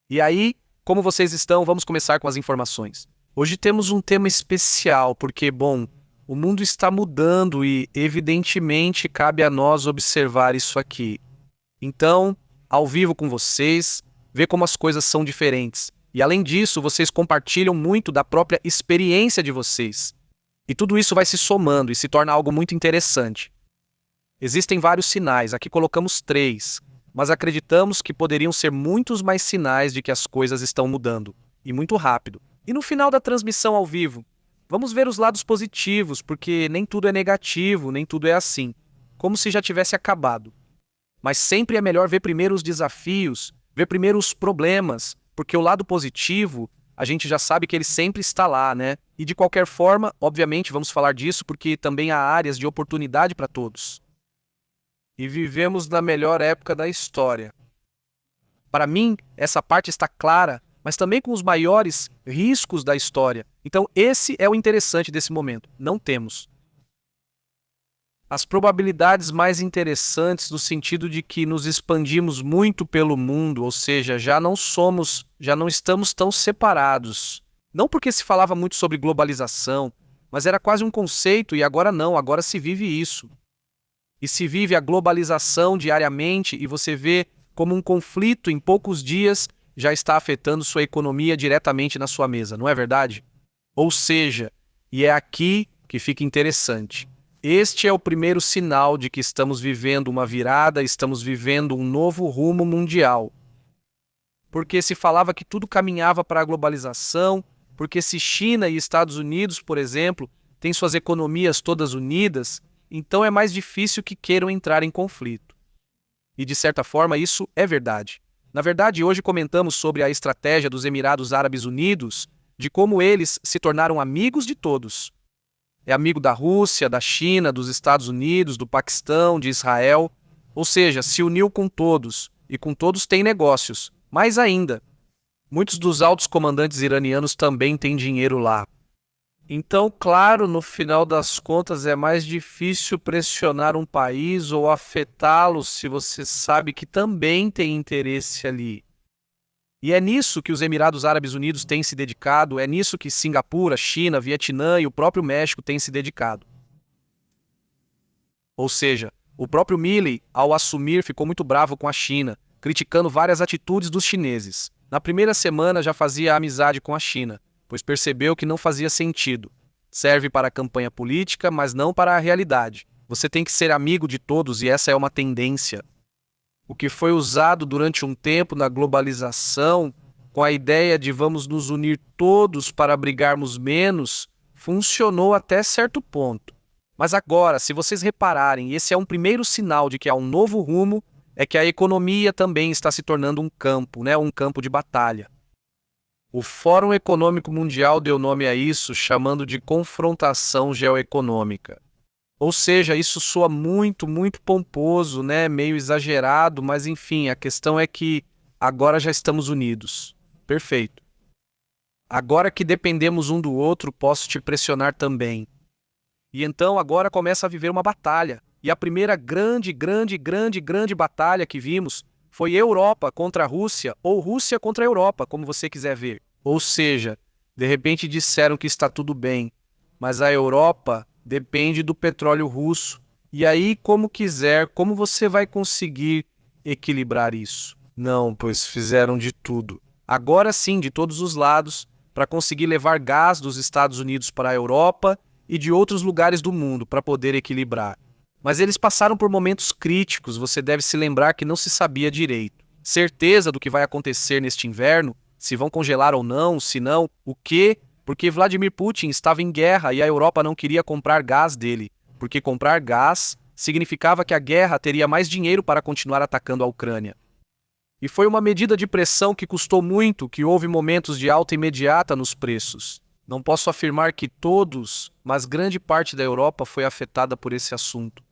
E aí, como vocês estão? Vamos começar com as informações. Hoje temos um tema especial, porque, bom, o mundo está mudando e, evidentemente, cabe a nós observar isso aqui. Então, ao vivo com vocês, ver como as coisas são diferentes. E, além disso, vocês compartilham muito da própria experiência de vocês. E tudo isso vai se somando e se torna algo muito interessante. Existem vários sinais, aqui colocamos 3, mas acreditamos que poderiam ser muitos mais sinais de que as coisas estão mudando, e muito rápido. E no final da transmissão ao vivo, vamos ver os lados positivos, porque nem tudo é negativo, nem tudo é assim, como se já tivesse acabado. Mas sempre é melhor ver primeiro os desafios, ver primeiro os problemas, porque o lado positivo, a gente já sabe que ele sempre está lá, né? E de qualquer forma, obviamente, vamos falar disso, porque também há áreas de oportunidade para todos. E vivemos na melhor época da história. Para mim, essa parte está clara, mas também com os maiores riscos da história. Então, esse é o interessante desse momento. Não temos as probabilidades mais interessantes no sentido de que nos expandimos muito pelo mundo, ou seja, já não estamos tão separados. Não porque se falava muito sobre globalização, mas era quase um conceito e agora não, agora se vive isso. E se vive a globalização diariamente e você vê como um conflito em poucos dias já está afetando sua economia diretamente na sua mesa, não é verdade? Ou seja, e é aqui que fica interessante. Este é o primeiro sinal de que estamos vivendo uma virada, estamos vivendo um novo rumo mundial. Porque se falava que tudo caminhava para a globalização, porque se China e Estados Unidos, por exemplo, têm suas economias todas unidas, então é mais difícil que queiram entrar em conflito. E de certa forma isso é verdade. Na verdade, hoje comentamos sobre a estratégia dos Emirados Árabes Unidos, de como eles se tornaram amigos de todos. É amigo da Rússia, da China, dos Estados Unidos, do Paquistão, de Israel, ou seja, se uniu com todos, e com todos tem negócios. Mais ainda, muitos dos altos comandantes iranianos também têm dinheiro lá. Então, claro, no final das contas é mais difícil pressionar um país ou afetá-lo se você sabe que também tem interesse ali. E é nisso que os Emirados Árabes Unidos têm se dedicado, é nisso que Singapura, China, Vietnã e o próprio México têm se dedicado. Ou seja, o próprio Milley, ao assumir, ficou muito bravo com a China, criticando várias atitudes dos chineses. Na primeira semana já fazia amizade com a China, pois percebeu que não fazia sentido. Serve para a campanha política, mas não para a realidade. Você tem que ser amigo de todos e essa é uma tendência. O que foi usado durante um tempo na globalização, com a ideia de vamos nos unir todos para brigarmos menos, funcionou até certo ponto. Mas agora, se vocês repararem, esse é um primeiro sinal de que há um novo rumo, é que a economia também está se tornando um campo, né? Um campo de batalha. O Fórum Econômico Mundial deu nome a isso, chamando de confrontação geoeconômica. Ou seja, isso soa muito, muito pomposo, né? Meio exagerado, mas enfim, a questão é que agora já estamos unidos. Perfeito. Agora que dependemos um do outro, posso te pressionar também. E então agora começa a viver uma batalha. E a primeira grande batalha que vimos foi Europa contra a Rússia, ou Rússia contra a Europa, como você quiser ver. Ou seja, de repente disseram que está tudo bem, mas a Europa depende do petróleo russo. E aí, como quiser, como você vai conseguir equilibrar isso? Não, pois fizeram de tudo. Agora sim, de todos os lados, para conseguir levar gás dos Estados Unidos para a Europa e de outros lugares do mundo para poder equilibrar. Mas eles passaram por momentos críticos, você deve se lembrar que não se sabia direito. Certeza do que vai acontecer neste inverno, se vão congelar ou não, se não, o quê? Porque Vladimir Putin estava em guerra e a Europa não queria comprar gás dele, porque comprar gás significava que a guerra teria mais dinheiro para continuar atacando a Ucrânia. E foi uma medida de pressão que custou muito, que houve momentos de alta imediata nos preços. Não posso afirmar que todos, mas grande parte da Europa foi afetada por esse assunto.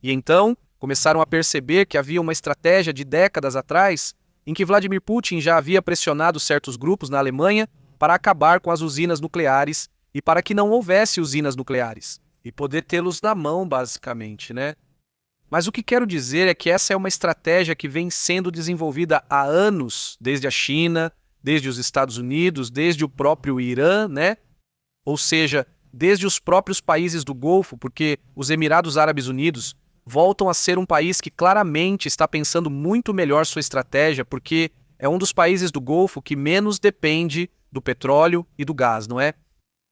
E então, começaram a perceber que havia uma estratégia de décadas atrás em que Vladimir Putin já havia pressionado certos grupos na Alemanha para acabar com as usinas nucleares e para que não houvesse usinas nucleares. E poder tê-los na mão, basicamente, né? Mas o que quero dizer é que essa é uma estratégia que vem sendo desenvolvida há anos, desde a China, desde os Estados Unidos, desde o próprio Irã, né? Ou seja, desde os próprios países do Golfo, porque os Emirados Árabes Unidos voltam a ser um país que claramente está pensando muito melhor sua estratégia, porque é um dos países do Golfo que menos depende do petróleo e do gás, não é?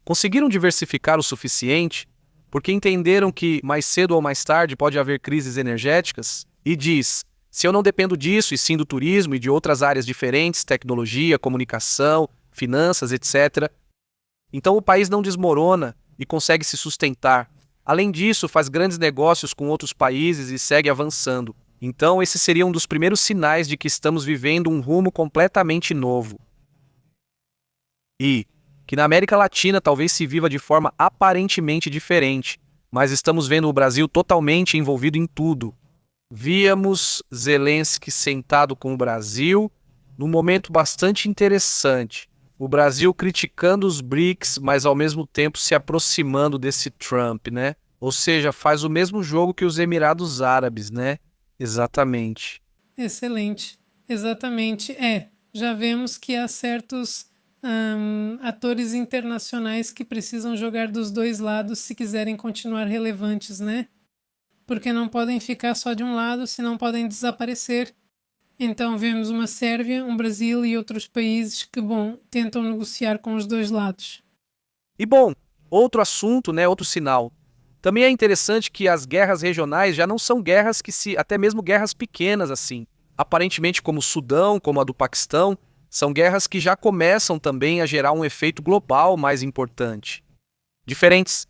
Conseguiram diversificar o suficiente porque entenderam que mais cedo ou mais tarde pode haver crises energéticas e diz: se eu não dependo disso e sim do turismo e de outras áreas diferentes, tecnologia, comunicação, finanças, etc., então o país não desmorona e consegue se sustentar. Além disso, faz grandes negócios com outros países e segue avançando. Então, esse seria um dos primeiros sinais de que estamos vivendo um rumo completamente novo. E que na América Latina talvez se viva de forma aparentemente diferente, mas estamos vendo o Brasil totalmente envolvido em tudo. Víamos Zelensky sentado com o Brasil num momento bastante interessante. O Brasil criticando os BRICS, mas ao mesmo tempo se aproximando desse Trump, né? Ou seja, faz o mesmo jogo que os Emirados Árabes, né? Exatamente. Excelente. Exatamente. Já vemos que há certos atores internacionais que precisam jogar dos dois lados se quiserem continuar relevantes, né? Porque não podem ficar só de um lado, senão podem desaparecer. Então vemos uma Sérvia, um Brasil e outros países que, tentam negociar com os dois lados. E bom, outro assunto, né, outro sinal. Também é interessante que as guerras regionais já não são guerras até mesmo guerras pequenas assim. Aparentemente como o Sudão, como a do Paquistão, são guerras que já começam também a gerar um efeito global mais importante. Diferentes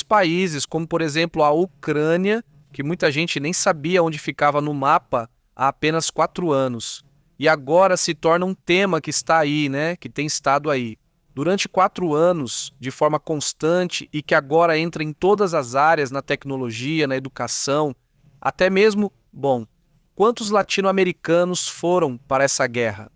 países, como por exemplo a Ucrânia, que muita gente nem sabia onde ficava no mapa há apenas 4 anos. E agora se torna um tema que está aí, né? Que tem estado aí. Durante 4 anos, de forma constante, e que agora entra em todas as áreas, na tecnologia, na educação, até mesmo, quantos latino-americanos foram para essa guerra?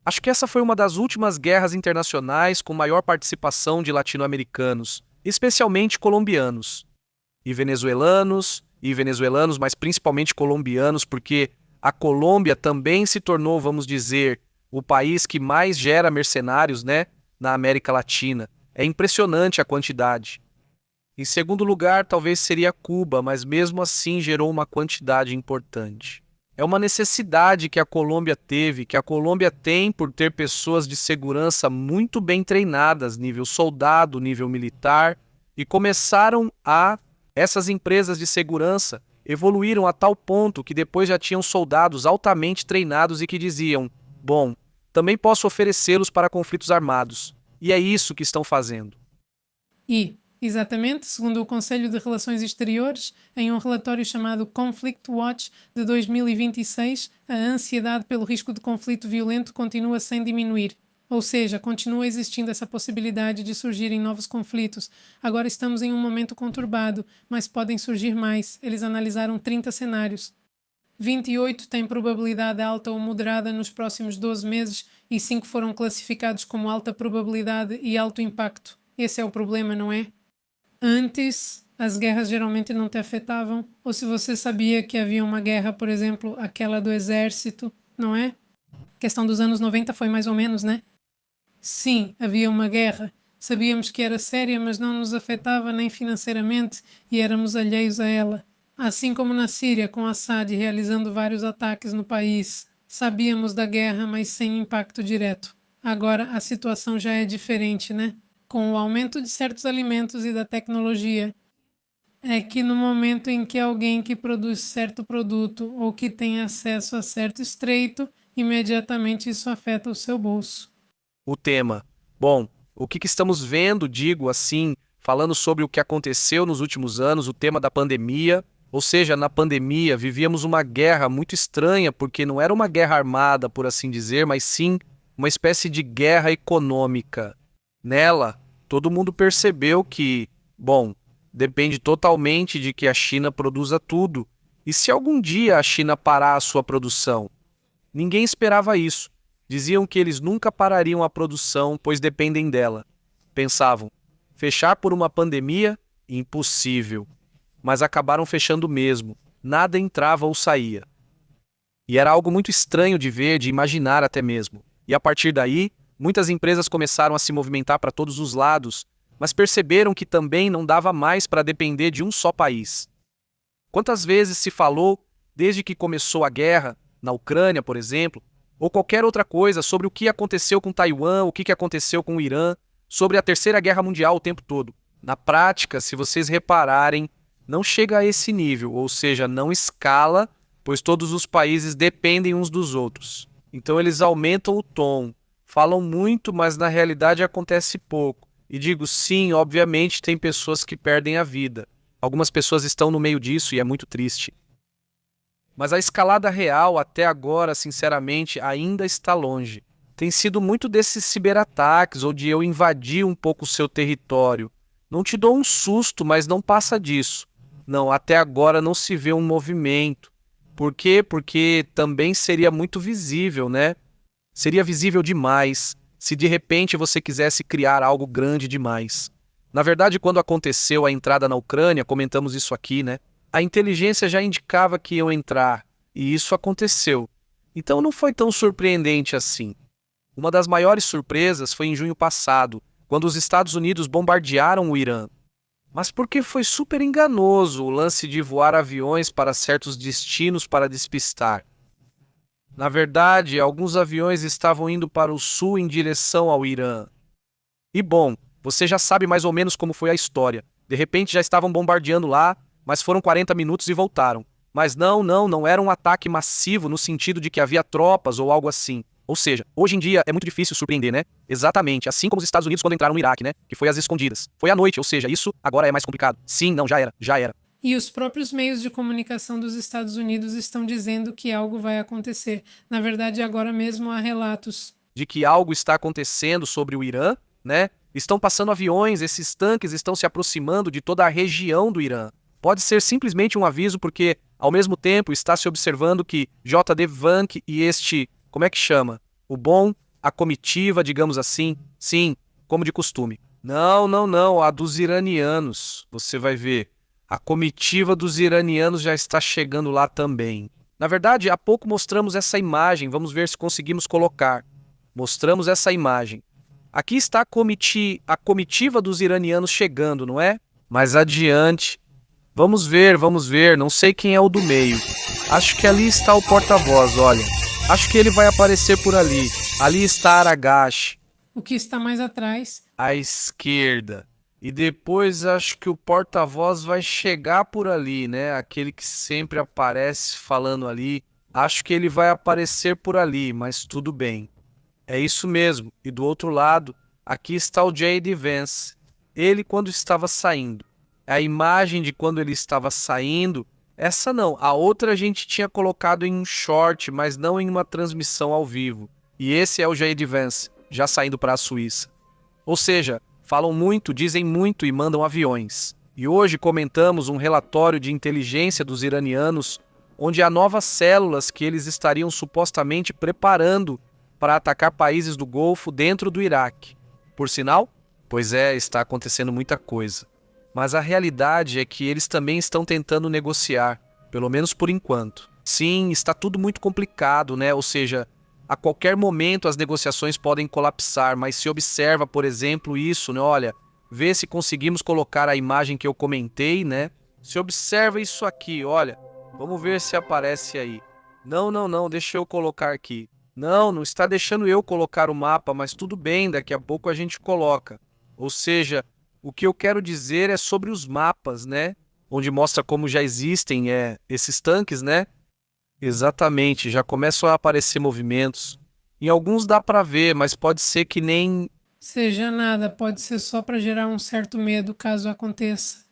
Acho que essa foi uma das últimas guerras internacionais com maior participação de latino-americanos, especialmente colombianos. E venezuelanos, mas principalmente colombianos, porque a Colômbia também se tornou, vamos dizer, o país que mais gera mercenários, né, na América Latina. É impressionante a quantidade. Em segundo lugar, talvez seria Cuba, mas mesmo assim gerou uma quantidade importante. É uma necessidade que a Colômbia teve, que a Colômbia tem por ter pessoas de segurança muito bem treinadas, nível soldado, nível militar, e essas empresas de segurança evoluíram a tal ponto que depois já tinham soldados altamente treinados e que diziam: também posso oferecê-los para conflitos armados. E é isso que estão fazendo. Exatamente, segundo o Conselho de Relações Exteriores, em um relatório chamado Conflict Watch de 2026, a ansiedade pelo risco de conflito violento continua sem diminuir. Ou seja, continua existindo essa possibilidade de surgirem novos conflitos. Agora estamos em um momento conturbado, mas podem surgir mais. Eles analisaram 30 cenários. 28 têm probabilidade alta ou moderada nos próximos 12 meses e 5 foram classificados como alta probabilidade e alto impacto. Esse é o problema, não é? Antes, as guerras geralmente não te afetavam. Ou se você sabia que havia uma guerra, por exemplo, aquela do exército, não é? A questão dos anos 90 foi mais ou menos, né? Sim, havia uma guerra. Sabíamos que era séria, mas não nos afetava nem financeiramente e éramos alheios a ela. Assim como na Síria, com Assad realizando vários ataques no país. Sabíamos da guerra, mas sem impacto direto. Agora a situação já é diferente, né? Com o aumento de certos alimentos e da tecnologia. É que no momento em que alguém que produz certo produto ou que tem acesso a certo estreito, imediatamente isso afeta o seu bolso. O tema. O que estamos vendo, digo assim, falando sobre o que aconteceu nos últimos anos, o tema da pandemia. Ou seja, na pandemia vivíamos uma guerra muito estranha, porque não era uma guerra armada, por assim dizer, mas sim uma espécie de guerra econômica. Nela, todo mundo percebeu que, depende totalmente de que a China produza tudo. E se algum dia a China parar a sua produção? Ninguém esperava isso. Diziam que eles nunca parariam a produção, pois dependem dela. Pensavam, fechar por uma pandemia? Impossível. mas acabaram fechando mesmo. Nada entrava ou saía. E era algo muito estranho de ver, de imaginar até mesmo. E a partir daí, muitas empresas começaram a se movimentar para todos os lados, mas perceberam que também não dava mais para depender de um só país. Quantas vezes se falou, desde que começou a guerra, na Ucrânia, por exemplo, ou qualquer outra coisa sobre o que aconteceu com Taiwan, o que aconteceu com o Irã, sobre a Terceira Guerra Mundial o tempo todo. Na prática, se vocês repararem, não chega a esse nível, ou seja, não escala, pois todos os países dependem uns dos outros. Então eles aumentam o tom, falam muito, mas na realidade acontece pouco. E digo sim, obviamente tem pessoas que perdem a vida. Algumas pessoas estão no meio disso e é muito triste. Mas a escalada real, até agora, sinceramente, ainda está longe. Tem sido muito desses ciberataques ou de eu invadir um pouco o seu território. Não te dou um susto, mas não passa disso. Não, até agora não se vê um movimento. Por quê? Porque também seria muito visível, né? Seria visível demais se de repente você quisesse criar algo grande demais. Na verdade, quando aconteceu a entrada na Ucrânia, comentamos isso aqui, né? A inteligência já indicava que iam entrar, e isso aconteceu. Então não foi tão surpreendente assim. Uma das maiores surpresas foi em junho passado, quando os Estados Unidos bombardearam o Irã. Mas porque foi super enganoso o lance de voar aviões para certos destinos para despistar. Na verdade, alguns aviões estavam indo para o sul em direção ao Irã. E bom, você já sabe mais ou menos como foi a história. De repente já estavam bombardeando lá, mas foram 40 minutos e voltaram. Mas não era um ataque massivo no sentido de que havia tropas ou algo assim. Ou seja, hoje em dia é muito difícil surpreender, né? Exatamente, assim como os Estados Unidos quando entraram no Iraque, né? Que foi às escondidas. Foi à noite, ou seja, isso agora é mais complicado. Sim, não, já era. E os próprios meios de comunicação dos Estados Unidos estão dizendo que algo vai acontecer. Na verdade, agora mesmo há relatos De que algo está acontecendo sobre o Irã, né? Estão passando aviões, esses tanques estão se aproximando de toda a região do Irã. Pode ser simplesmente um aviso porque, ao mesmo tempo, está se observando que J.D. Vance e este, como é que chama? O bom, a comitiva, digamos assim, sim, como de costume. Não, a dos iranianos, você vai ver. A comitiva dos iranianos já está chegando lá também. Na verdade, há pouco mostramos essa imagem, vamos ver se conseguimos colocar. Mostramos essa imagem. Aqui está a comitiva dos iranianos chegando, não é? Mais adiante. Vamos ver, não sei quem é o do meio. Acho que ali está o porta-voz, olha. Acho que ele vai aparecer por ali. Ali está Aragashi. o que está mais atrás. À esquerda. E depois acho que o porta-voz vai chegar por ali, né? Aquele que sempre aparece falando ali. Acho que ele vai aparecer por ali, mas tudo bem. É isso mesmo. E do outro lado, aqui está o J.D. Vance. Ele quando estava saindo. A imagem de quando ele estava saindo, essa não. A outra a gente tinha colocado em um short, mas não em uma transmissão ao vivo. E esse é o J.D. Vance, já saindo para a Suíça. Ou seja, falam muito, dizem muito e mandam aviões. E hoje comentamos um relatório de inteligência dos iranianos, onde há novas células que eles estariam supostamente preparando para atacar países do Golfo dentro do Iraque. Por sinal? Pois é, está acontecendo muita coisa. Mas a realidade é que eles também estão tentando negociar, pelo menos por enquanto. Sim, está tudo muito complicado, né? Ou seja, a qualquer momento as negociações podem colapsar, mas se observa, por exemplo, isso, né? Olha, vê se conseguimos colocar a imagem que eu comentei, né? Se observa isso aqui, olha. Vamos ver se aparece aí. Não, deixa eu colocar aqui. Não está deixando eu colocar o mapa, mas tudo bem, daqui a pouco a gente coloca. Ou seja, o que eu quero dizer é sobre os mapas, né? Onde mostra como já existem esses tanques, né? Exatamente, já começam a aparecer movimentos. Em alguns dá para ver, mas pode ser que nem... Seja nada, pode ser só para gerar um certo medo caso aconteça.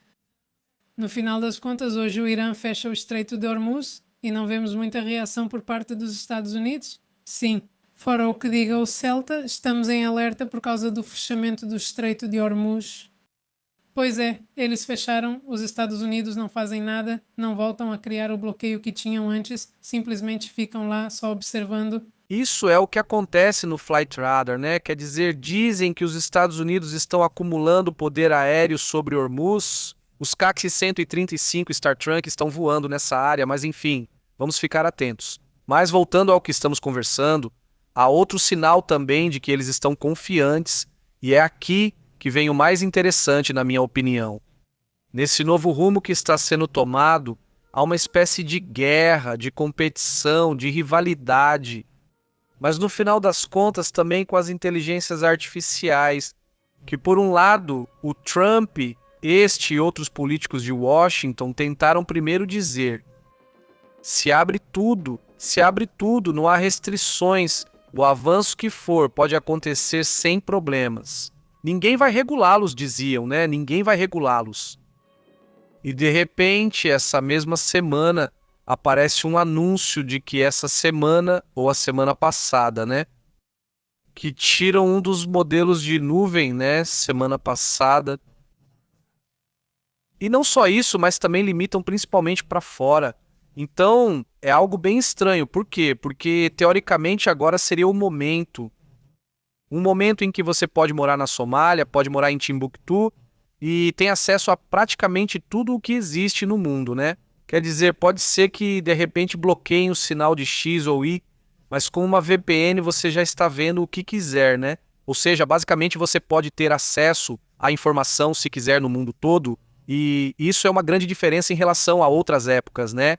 No final das contas, hoje o Irã fecha o Estreito de Hormuz e não vemos muita reação por parte dos Estados Unidos? Sim. Fora o que diga o Celta, estamos em alerta por causa do fechamento do Estreito de Hormuz. Pois é, eles fecharam, os Estados Unidos não fazem nada, não voltam a criar o bloqueio que tinham antes, simplesmente ficam lá só observando. Isso é o que acontece no Flight Radar, né? Quer dizer, dizem que os Estados Unidos estão acumulando poder aéreo sobre Hormuz, Os CAC 135 Star Trek estão voando nessa área, mas enfim, vamos ficar atentos. Mas voltando ao que estamos conversando, há outro sinal também de que eles estão confiantes, e é aqui que vem o mais interessante, na minha opinião. Nesse novo rumo que está sendo tomado, há uma espécie de guerra, de competição, de rivalidade, mas no final das contas também com as inteligências artificiais, que por um lado o Trump, este e outros políticos de Washington tentaram primeiro dizer: se abre tudo, não há restrições, o avanço que for pode acontecer sem problemas. Ninguém vai regulá-los, diziam, né? Ninguém vai regulá-los. E de repente, essa mesma semana, aparece um anúncio de que essa semana, ou a semana passada, né? Que tiram um dos modelos de nuvem, né? Semana passada. E não só isso, mas também limitam principalmente para fora. Então, é algo bem estranho. Por quê? Porque, teoricamente, agora seria o momento. Um momento em que você pode morar na Somália, pode morar em Timbuktu e tem acesso a praticamente tudo o que existe no mundo, né? Quer dizer, pode ser que, de repente, bloqueiem o sinal de X ou Y, mas com uma VPN você já está vendo o que quiser, né? Ou seja, basicamente você pode ter acesso à informação, se quiser, no mundo todo, e isso é uma grande diferença em relação a outras épocas, né?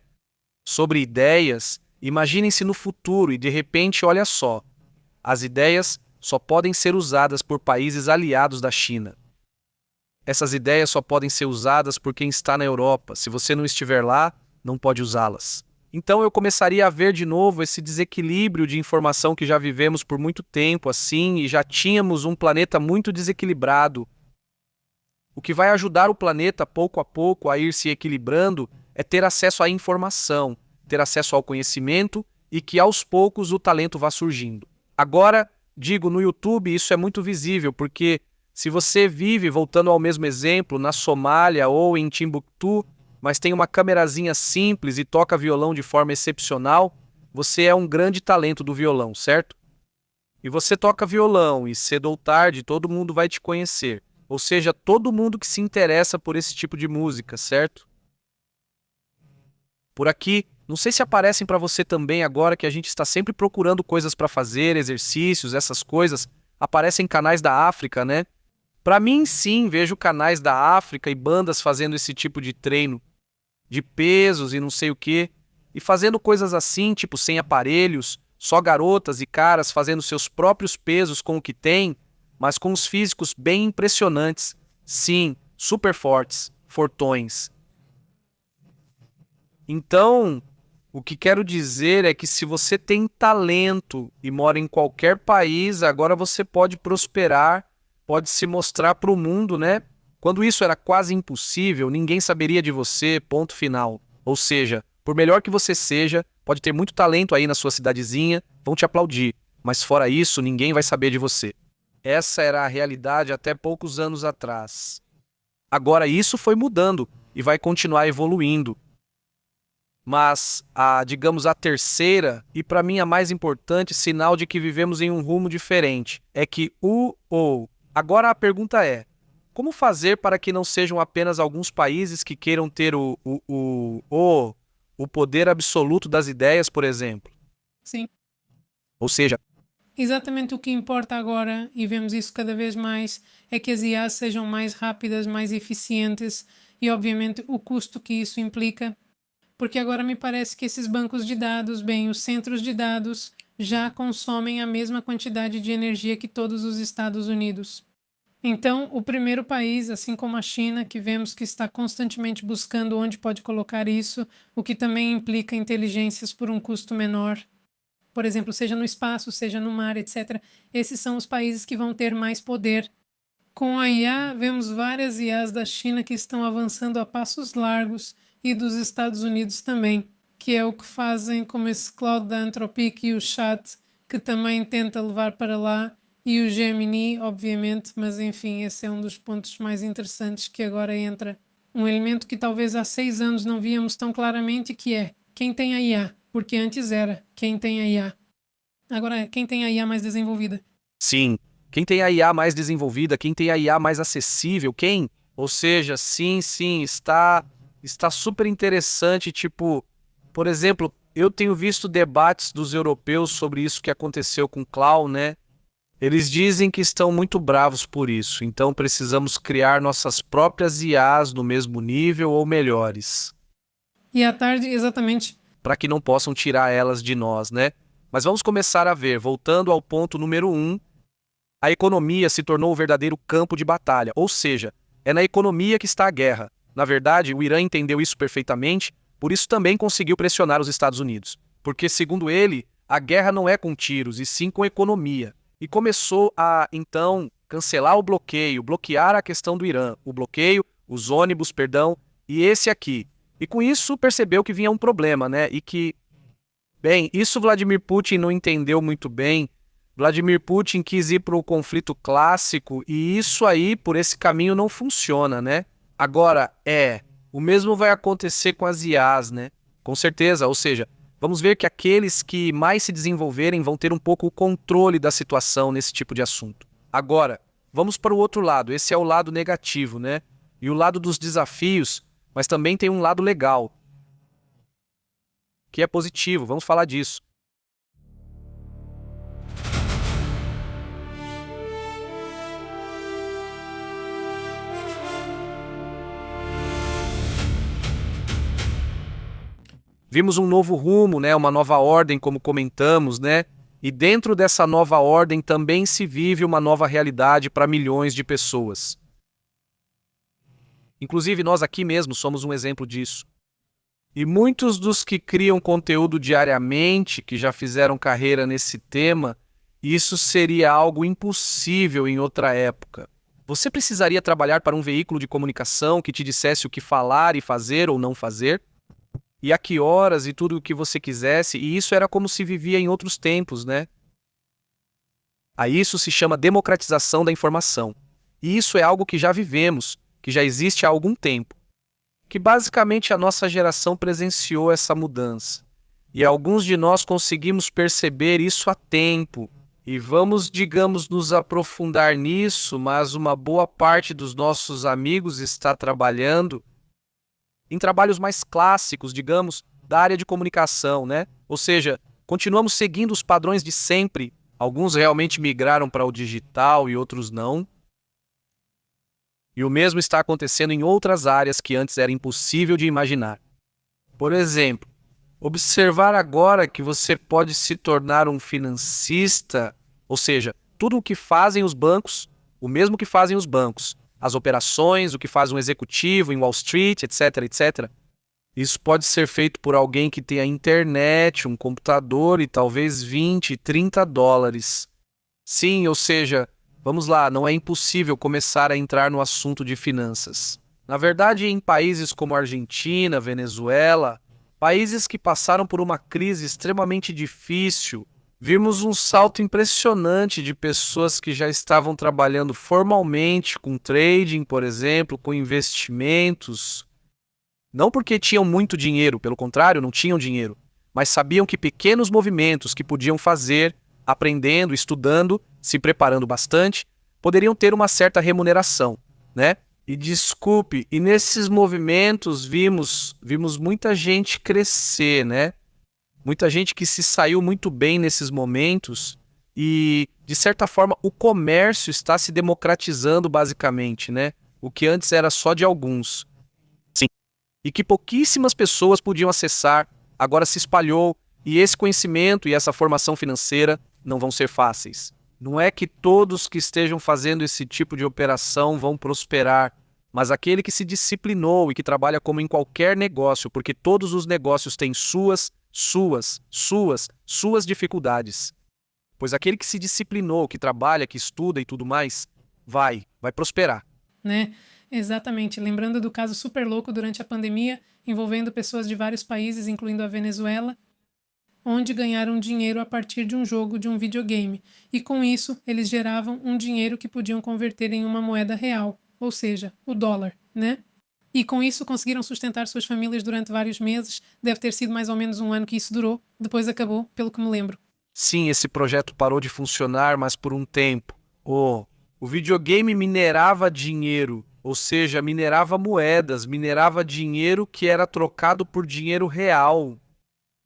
Sobre ideias, imaginem-se no futuro e de repente, olha só, as ideias só podem ser usadas por países aliados da China. Essas ideias só podem ser usadas por quem está na Europa. Se você não estiver lá, não pode usá-las. Então eu começaria a ver de novo esse desequilíbrio de informação que já vivemos por muito tempo assim e já tínhamos um planeta muito desequilibrado. O que vai ajudar o planeta pouco a pouco a ir se equilibrando é ter acesso à informação, ter acesso ao conhecimento e que aos poucos o talento vá surgindo. Agora, digo, no YouTube isso é muito visível, porque se você vive, voltando ao mesmo exemplo, na Somália ou em Timbuktu, mas tem uma câmerazinha simples e toca violão de forma excepcional, você é um grande talento do violão, certo? E você toca violão e cedo ou tarde todo mundo vai te conhecer. Ou seja, todo mundo que se interessa por esse tipo de música, certo? Por aqui, não sei se aparecem para você também agora que a gente está sempre procurando coisas para fazer, exercícios, essas coisas. Aparecem canais da África, né? Para mim, sim, vejo canais da África e bandas fazendo esse tipo de treino, de pesos e não sei o quê, e fazendo coisas assim, tipo sem aparelhos, só garotas e caras fazendo seus próprios pesos com o que tem, mas com os físicos bem impressionantes. Sim, super fortes, fortões. Então, o que quero dizer é que se você tem talento e mora em qualquer país, agora você pode prosperar, pode se mostrar para o mundo, né? Quando isso era quase impossível, ninguém saberia de você, ponto final. Ou seja, por melhor que você seja, pode ter muito talento aí na sua cidadezinha, vão te aplaudir, mas fora isso, ninguém vai saber de você. Essa era a realidade até poucos anos atrás. Agora isso foi mudando e vai continuar evoluindo. Mas digamos, a terceira, e para mim a mais importante, sinal de que vivemos em um rumo diferente, é que Agora a pergunta é, como fazer para que não sejam apenas alguns países que queiram ter o poder absoluto das ideias, por exemplo? Sim. Ou seja, Exatamente o que importa agora, e vemos isso cada vez mais, é que as IAs sejam mais rápidas, mais eficientes e, obviamente, o custo que isso implica. Porque agora me parece que esses bancos de dados, bem, os centros de dados, já consomem a mesma quantidade de energia que todos os Estados Unidos. Então, o primeiro país, assim como a China, que vemos que está constantemente buscando onde pode colocar isso, o que também implica inteligências por um custo menor, por exemplo, seja no espaço, seja no mar, etc. Esses são os países que vão ter mais poder. Com a IA, vemos várias IAs da China que estão avançando a passos largos e dos Estados Unidos também, que é o que fazem como esse Claude da Anthropic e o Chat, que também tenta levar para lá, e o Gemini, obviamente, mas enfim, esse é um dos pontos mais interessantes que agora entra. Um elemento que talvez há 6 anos não víamos tão claramente, que é quem tem a IA, porque antes era quem tem a IA. Agora é quem tem a IA mais desenvolvida. sim, quem tem a IA mais desenvolvida, quem tem a IA mais acessível, quem? Ou seja, sim, sim, está super interessante, tipo, por exemplo, eu tenho visto debates dos europeus sobre isso que aconteceu com Clown, né? Eles dizem que estão muito bravos por isso, então precisamos criar nossas próprias IAs no mesmo nível ou melhores, E à tarde, exatamente. para que não possam tirar elas de nós, né? Mas vamos começar a ver, voltando ao ponto número 1, a economia se tornou o verdadeiro campo de batalha, ou seja, é na economia que está a guerra. Na verdade, o Irã entendeu isso perfeitamente, por isso também conseguiu pressionar os Estados Unidos. Porque, segundo ele, a guerra não é com tiros, e sim com economia. E começou a, então, cancelar o bloqueio, bloquear a questão do Irã, o bloqueio, os ônibus, perdão, e esse aqui. E com isso percebeu que vinha um problema, né? E que, bem, isso Vladimir Putin não entendeu muito bem. Vladimir Putin quis ir para o conflito clássico e isso aí, por esse caminho, não funciona, né? Agora, o mesmo vai acontecer com as IAs, né? Com certeza, ou seja, vamos ver que aqueles que mais se desenvolverem vão ter um pouco o controle da situação nesse tipo de assunto. Agora, vamos para o outro lado, esse é o lado negativo, né? E o lado dos desafios, mas também tem um lado legal, que é positivo, vamos falar disso. Vimos um novo rumo, né? Uma nova ordem, como comentamos, né? E dentro dessa nova ordem também se vive uma nova realidade para milhões de pessoas. Inclusive, nós aqui mesmo somos um exemplo disso. E muitos dos que criam conteúdo diariamente, que já fizeram carreira nesse tema, isso seria algo impossível em outra época. Você precisaria trabalhar para um veículo de comunicação que te dissesse o que falar e fazer ou não fazer? E a que horas e tudo o que você quisesse, e isso era como se vivia em outros tempos, né? A isso se chama democratização da informação. E isso é algo que já vivemos, que já existe há algum tempo. Que basicamente a nossa geração presenciou essa mudança. E alguns de nós conseguimos perceber isso a tempo. E vamos, digamos, nos aprofundar nisso, mas uma boa parte dos nossos amigos está trabalhando em trabalhos mais clássicos, digamos, da área de comunicação, né? Ou seja, continuamos seguindo os padrões de sempre. Alguns realmente migraram para o digital e outros não. E o mesmo está acontecendo em outras áreas que antes era impossível de imaginar. Por exemplo, observar agora que você pode se tornar um financista, ou seja, tudo o que fazem os bancos, o mesmo que fazem os bancos, as operações, o que faz um executivo em Wall Street, etc, etc. Isso pode ser feito por alguém que tenha internet, um computador e talvez 20, 30 dólares. Sim, ou seja, vamos lá, não é impossível começar a entrar no assunto de finanças. Na verdade, em países como Argentina, Venezuela, países que passaram por uma crise extremamente difícil, vimos um salto impressionante de pessoas que já estavam trabalhando formalmente com trading, por exemplo, com investimentos. Não porque tinham muito dinheiro, pelo contrário, não tinham dinheiro, mas sabiam que pequenos movimentos que podiam fazer, aprendendo, estudando, se preparando bastante, poderiam ter uma certa remuneração, né? E desculpe, e nesses movimentos vimos muita gente crescer, né? Muita gente que se saiu muito bem nesses momentos e, de certa forma, o comércio está se democratizando basicamente, né? O que antes era só de alguns. Sim. E que pouquíssimas pessoas podiam acessar, agora se espalhou, e esse conhecimento e essa formação financeira não vão ser fáceis. Não é que todos que estejam fazendo esse tipo de operação vão prosperar, mas aquele que se disciplinou e que trabalha como em qualquer negócio, porque todos os negócios têm suas dificuldades. Pois aquele que se disciplinou, que trabalha, que estuda e tudo mais, vai prosperar. Né? Exatamente. Lembrando do caso super louco durante a pandemia, envolvendo pessoas de vários países, incluindo a Venezuela, onde ganharam dinheiro a partir de um jogo, de um videogame. E com isso, eles geravam um dinheiro que podiam converter em uma moeda real, ou seja, o dólar, né? E com isso conseguiram sustentar suas famílias durante vários meses. Deve ter sido mais ou menos um ano que isso durou. Depois acabou, pelo que me lembro. Sim, esse projeto parou de funcionar, mas por um tempo. O videogame minerava dinheiro, ou seja, minerava moedas, minerava dinheiro que era trocado por dinheiro real.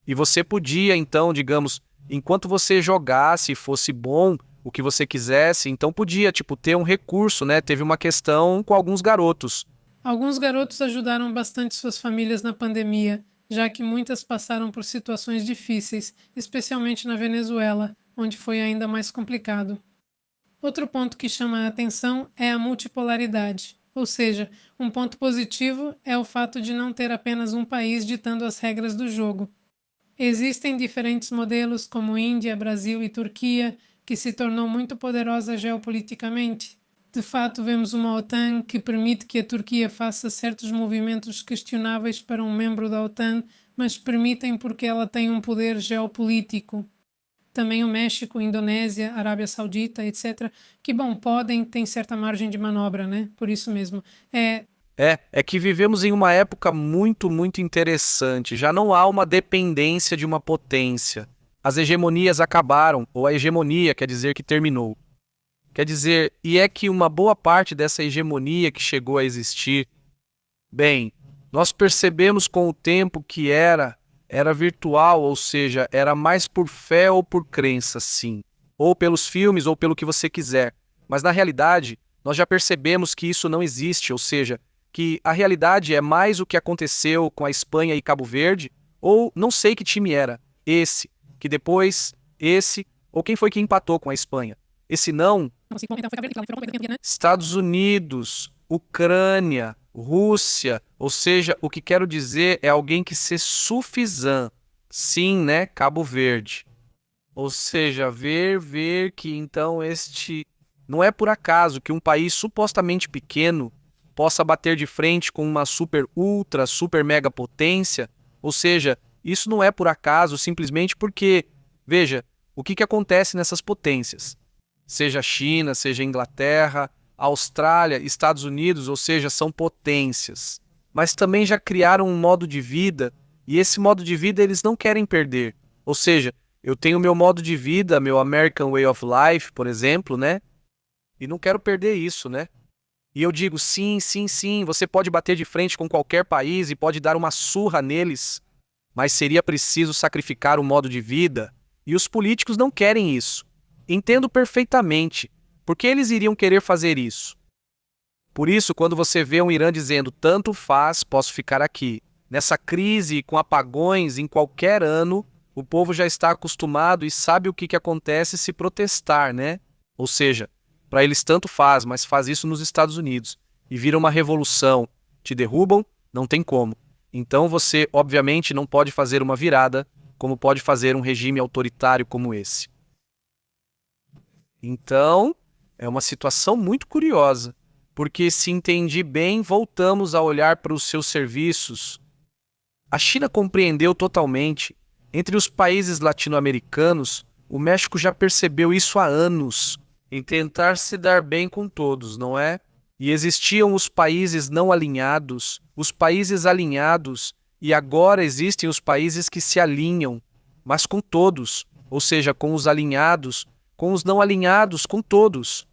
E você podia, então, digamos, enquanto você jogasse e fosse bom, o que você quisesse, então podia, tipo, ter um recurso, né? Teve uma questão com alguns garotos. Alguns garotos ajudaram bastante suas famílias na pandemia, já que muitas passaram por situações difíceis, especialmente na Venezuela, onde foi ainda mais complicado. Outro ponto que chama a atenção é a multipolaridade, ou seja, um ponto positivo é o fato de não ter apenas um país ditando as regras do jogo. Existem diferentes modelos como Índia, Brasil e Turquia, que se tornou muito poderosa geopoliticamente. De fato, vemos uma OTAN que permite que a Turquia faça certos movimentos questionáveis para um membro da OTAN, mas permitem porque ela tem um poder geopolítico. Também o México, Indonésia, Arábia Saudita, etc., que, bom, têm certa margem de manobra, né? Por isso mesmo. É que vivemos em uma época muito interessante. Já não há uma dependência de uma potência. As hegemonias acabaram, ou a hegemonia quer dizer que terminou. Quer dizer, e é que uma boa parte dessa hegemonia que chegou a existir, bem, nós percebemos com o tempo que era virtual, ou seja, era mais por fé ou por crença, sim. Ou pelos filmes, ou pelo que você quiser. Mas na realidade, nós já percebemos que isso não existe, ou seja, que a realidade é mais o que aconteceu com a Espanha e Cabo Verde, ou não sei que time era, esse, que depois, esse, ou quem foi que empatou com a Espanha. Esse não, Estados Unidos, Ucrânia, Rússia, ou seja, o que quero dizer é alguém que se sufisã, sim, né, Cabo Verde. Ou seja, ver que então não é por acaso que um país supostamente pequeno possa bater de frente com uma super mega potência, ou seja, isso não é por acaso, simplesmente porque, veja, o que acontece nessas potências? Seja China, seja Inglaterra, Austrália, Estados Unidos, ou seja, são potências. Mas também já criaram um modo de vida, e esse modo de vida eles não querem perder. Ou seja, eu tenho meu modo de vida, meu American Way of Life, por exemplo, né? E não quero perder isso, né? E eu digo, sim, você pode bater de frente com qualquer país e pode dar uma surra neles, mas seria preciso sacrificar o modo de vida, e os políticos não querem isso. Entendo perfeitamente, porque eles iriam querer fazer isso. Por isso, quando você vê um Irã dizendo, tanto faz, posso ficar aqui, nessa crise com apagões em qualquer ano, o povo já está acostumado e sabe o que acontece se protestar, né? Ou seja, para eles tanto faz, mas faz isso nos Estados Unidos. E vira uma revolução. Te derrubam? Não tem como. Então você, obviamente, não pode fazer uma virada, como pode fazer um regime autoritário como esse. Então, é uma situação muito curiosa, porque se entendi bem, voltamos a olhar para os seus serviços. A China compreendeu totalmente. Entre os países latino-americanos, o México já percebeu isso há anos, em tentar se dar bem com todos, não é? E existiam os países não alinhados, os países alinhados, e agora existem os países que se alinham, mas com todos, ou seja, com os alinhados, com os não alinhados, com todos.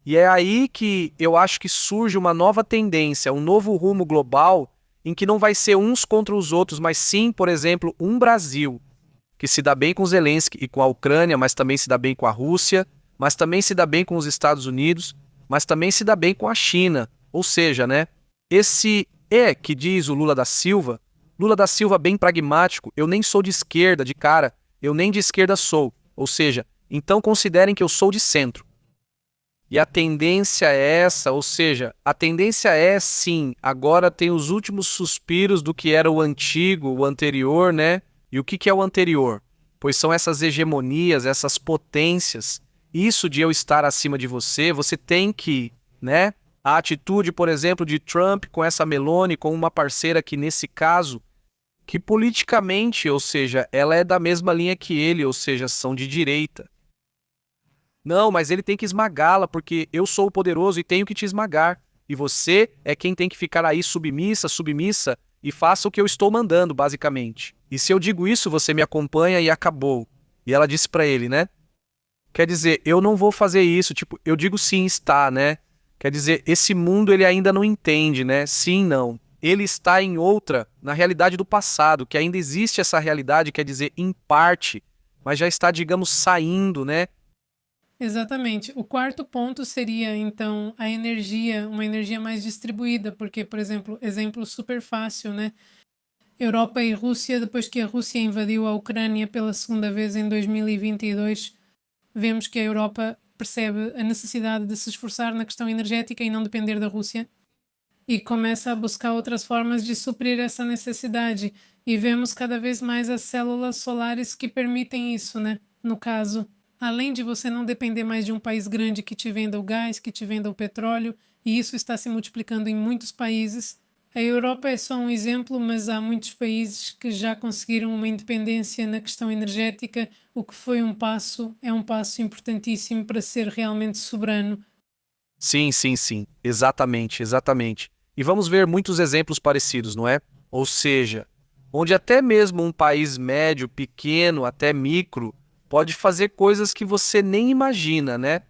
E é aí que eu acho que surge uma nova tendência, um novo rumo global, em que não vai ser uns contra os outros, mas sim, por exemplo, um Brasil, que se dá bem com Zelensky e com a Ucrânia, mas também se dá bem com a Rússia, mas também se dá bem com os Estados Unidos, mas também se dá bem com a China. Ou seja, né? Esse que diz o Lula da Silva bem pragmático, eu nem sou de esquerda, de cara, eu nem de esquerda sou. Ou seja, então considerem que eu sou de centro. E a tendência é essa, ou seja, a tendência é sim, agora tem os últimos suspiros do que era o antigo, o anterior, né? E o que é o anterior? Pois são essas hegemonias, essas potências. Isso de eu estar acima de você, você tem que, né? A atitude, por exemplo, de Trump com essa Meloni, com uma parceira que nesse caso, que politicamente, ou seja, ela é da mesma linha que ele, ou seja, são de direita. Não, mas ele tem que esmagá-la, porque eu sou o poderoso e tenho que te esmagar. E você é quem tem que ficar aí submissa, e faça o que eu estou mandando, basicamente. E se eu digo isso, você me acompanha e acabou. E ela disse pra ele, né? Quer dizer, eu não vou fazer isso, tipo, eu digo sim, está, né? Quer dizer, esse mundo ele ainda não entende, né? Sim, não. Ele está em outra, na realidade do passado, que ainda existe essa realidade, quer dizer, em parte, mas já está, digamos, saindo, né? Exatamente. O quarto ponto seria, então, a energia, uma energia mais distribuída, porque, por exemplo, exemplo super fácil, né? Europa e Rússia, depois que a Rússia invadiu a Ucrânia pela segunda vez em 2022, vemos que a Europa percebe a necessidade de se esforçar na questão energética e não depender da Rússia e começa a buscar outras formas de suprir essa necessidade. E vemos cada vez mais as células solares que permitem isso, né? No caso, além de você não depender mais de um país grande que te venda o gás, que te venda o petróleo, e isso está se multiplicando em muitos países. A Europa é só um exemplo, mas há muitos países que já conseguiram uma independência na questão energética, o que foi é um passo importantíssimo para ser realmente soberano. Sim, sim, sim. Exatamente, exatamente. E vamos ver muitos exemplos parecidos, não é? Ou seja, onde até mesmo um país médio, pequeno, até micro, pode fazer coisas que você nem imagina, né?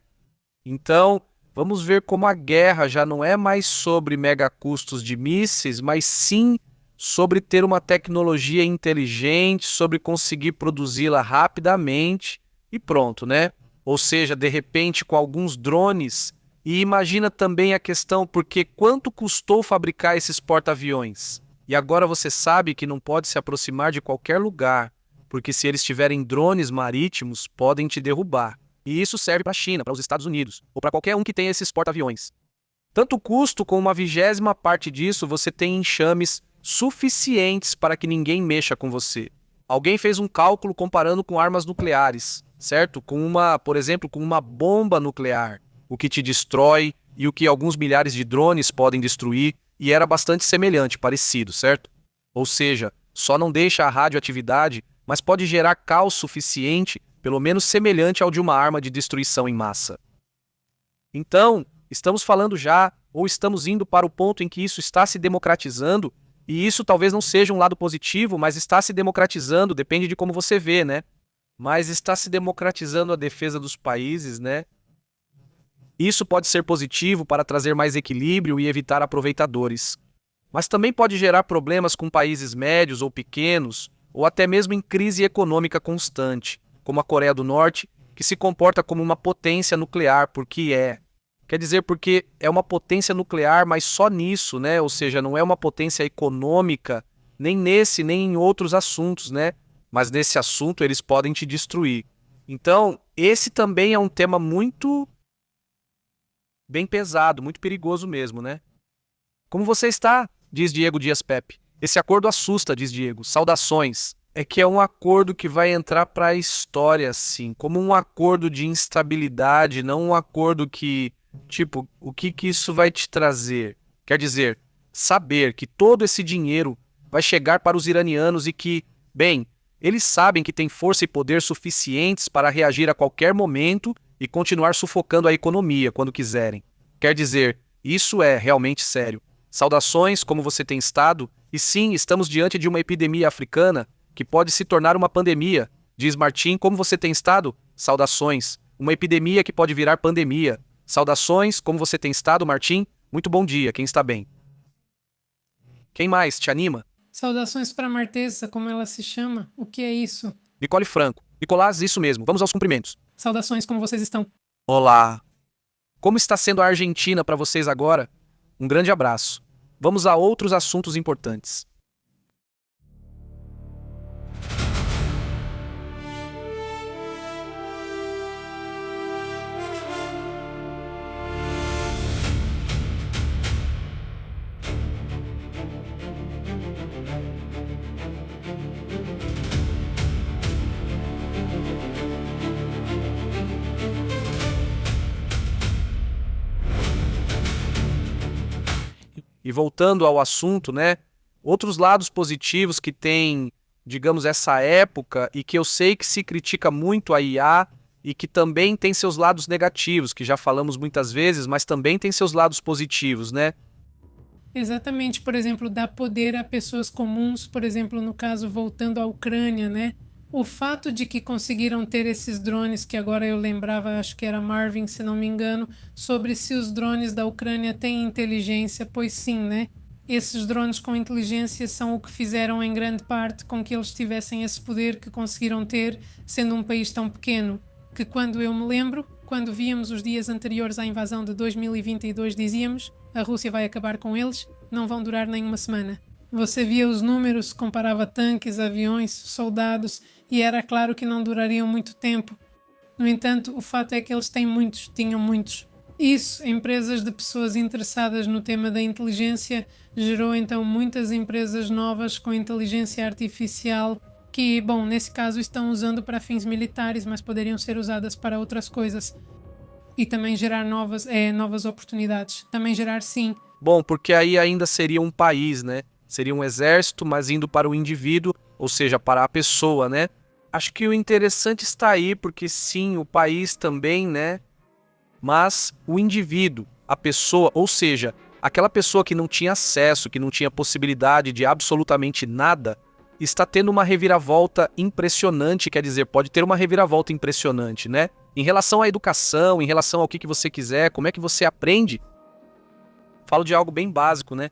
Então, vamos ver como a guerra já não é mais sobre mega custos de mísseis, mas sim sobre ter uma tecnologia inteligente, sobre conseguir produzi-la rapidamente e pronto, né? Ou seja, de repente com alguns drones. E imagina também a questão, porque quanto custou fabricar esses porta-aviões? E agora você sabe que não pode se aproximar de qualquer lugar, porque se eles tiverem drones marítimos, podem te derrubar. E isso serve para a China, para os Estados Unidos, ou para qualquer um que tenha esses porta-aviões. Tanto o custo como uma 20ª parte disso, você tem enxames suficientes para que ninguém mexa com você. Alguém fez um cálculo comparando com armas nucleares, certo? Por exemplo, com uma bomba nuclear, o que te destrói e o que alguns milhares de drones podem destruir, e era bastante semelhante, parecido, certo? Ou seja, só não deixa a radioatividade, mas pode gerar caos suficiente, pelo menos semelhante ao de uma arma de destruição em massa. Então, estamos falando já, ou estamos indo para o ponto em que isso está se democratizando, e isso talvez não seja um lado positivo, mas está se democratizando, depende de como você vê, né? Mas está se democratizando a defesa dos países, né? Isso pode ser positivo para trazer mais equilíbrio e evitar aproveitadores. Mas também pode gerar problemas com países médios ou pequenos, ou até mesmo em crise econômica constante, como a Coreia do Norte, que se comporta como uma potência nuclear, Quer dizer, porque é uma potência nuclear, mas só nisso, né? Ou seja, não é uma potência econômica, nem nesse, nem em outros assuntos, né? Mas nesse assunto eles podem te destruir. Então, esse também é um tema muito bem pesado, muito perigoso mesmo, né? Como você está? Diz Diego Dias Pepe. Esse acordo assusta, diz Diego. Saudações. É que é um acordo que vai entrar para a história, assim, como um acordo de instabilidade, não um acordo que, tipo, o que isso vai te trazer? Quer dizer, saber que todo esse dinheiro vai chegar para os iranianos e que, bem, eles sabem que têm força e poder suficientes para reagir a qualquer momento e continuar sufocando a economia quando quiserem. Quer dizer, isso é realmente sério. Saudações, como você tem estado? E sim, estamos diante de uma epidemia africana que pode se tornar uma pandemia. Diz Martim, como você tem estado? Saudações. Uma epidemia que pode virar pandemia. Saudações, como você tem estado, Martim? Muito bom dia, quem está bem? Quem mais te anima? Saudações para a Martesa, como ela se chama? O que é isso? Nicole Franco. Nicolás, isso mesmo. Vamos aos cumprimentos. Saudações, como vocês estão? Olá. Como está sendo a Argentina para vocês agora? Um grande abraço. Vamos a outros assuntos importantes. E voltando ao assunto, né? Outros lados positivos que tem, digamos, essa época e que eu sei que se critica muito a IA e que também tem seus lados negativos, que já falamos muitas vezes, mas também tem seus lados positivos, né? Exatamente, por exemplo, dar poder a pessoas comuns, por exemplo, no caso, voltando à Ucrânia, né? O fato de que conseguiram ter esses drones, que agora eu lembrava, acho que era Marvin, se não me engano, sobre se os drones da Ucrânia têm inteligência, pois sim, né? Esses drones com inteligência são o que fizeram em grande parte com que eles tivessem esse poder que conseguiram ter, sendo um país tão pequeno, que quando eu me lembro, quando víamos os dias anteriores à invasão de 2022, dizíamos: a Rússia vai acabar com eles, não vão durar nem uma semana. Você via os números, comparava tanques, aviões, soldados, e era claro que não durariam muito tempo. No entanto, o fato é que eles tinham muitos. Isso, empresas de pessoas interessadas no tema da inteligência, gerou então muitas empresas novas com inteligência artificial que, bom, nesse caso estão usando para fins militares, mas poderiam ser usadas para outras coisas. E também gerar novas oportunidades. Também gerar, sim. Bom, porque aí ainda seria um país, né? Seria um exército, mas indo para o indivíduo, ou seja, para a pessoa, né? Acho que o interessante está aí, porque sim, o país também, né? Mas o indivíduo, a pessoa, ou seja, aquela pessoa que não tinha acesso, que não tinha possibilidade de absolutamente nada, está tendo uma reviravolta impressionante, quer dizer, pode ter uma reviravolta impressionante, né? Em relação à educação, em relação ao que você quiser, como é que você aprende? Falo de algo bem básico, né?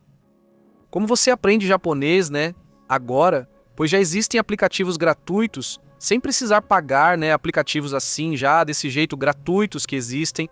Como você aprende japonês, né? Agora, pois já existem aplicativos gratuitos, sem precisar pagar, né? Aplicativos assim, já desse jeito, gratuitos que existem.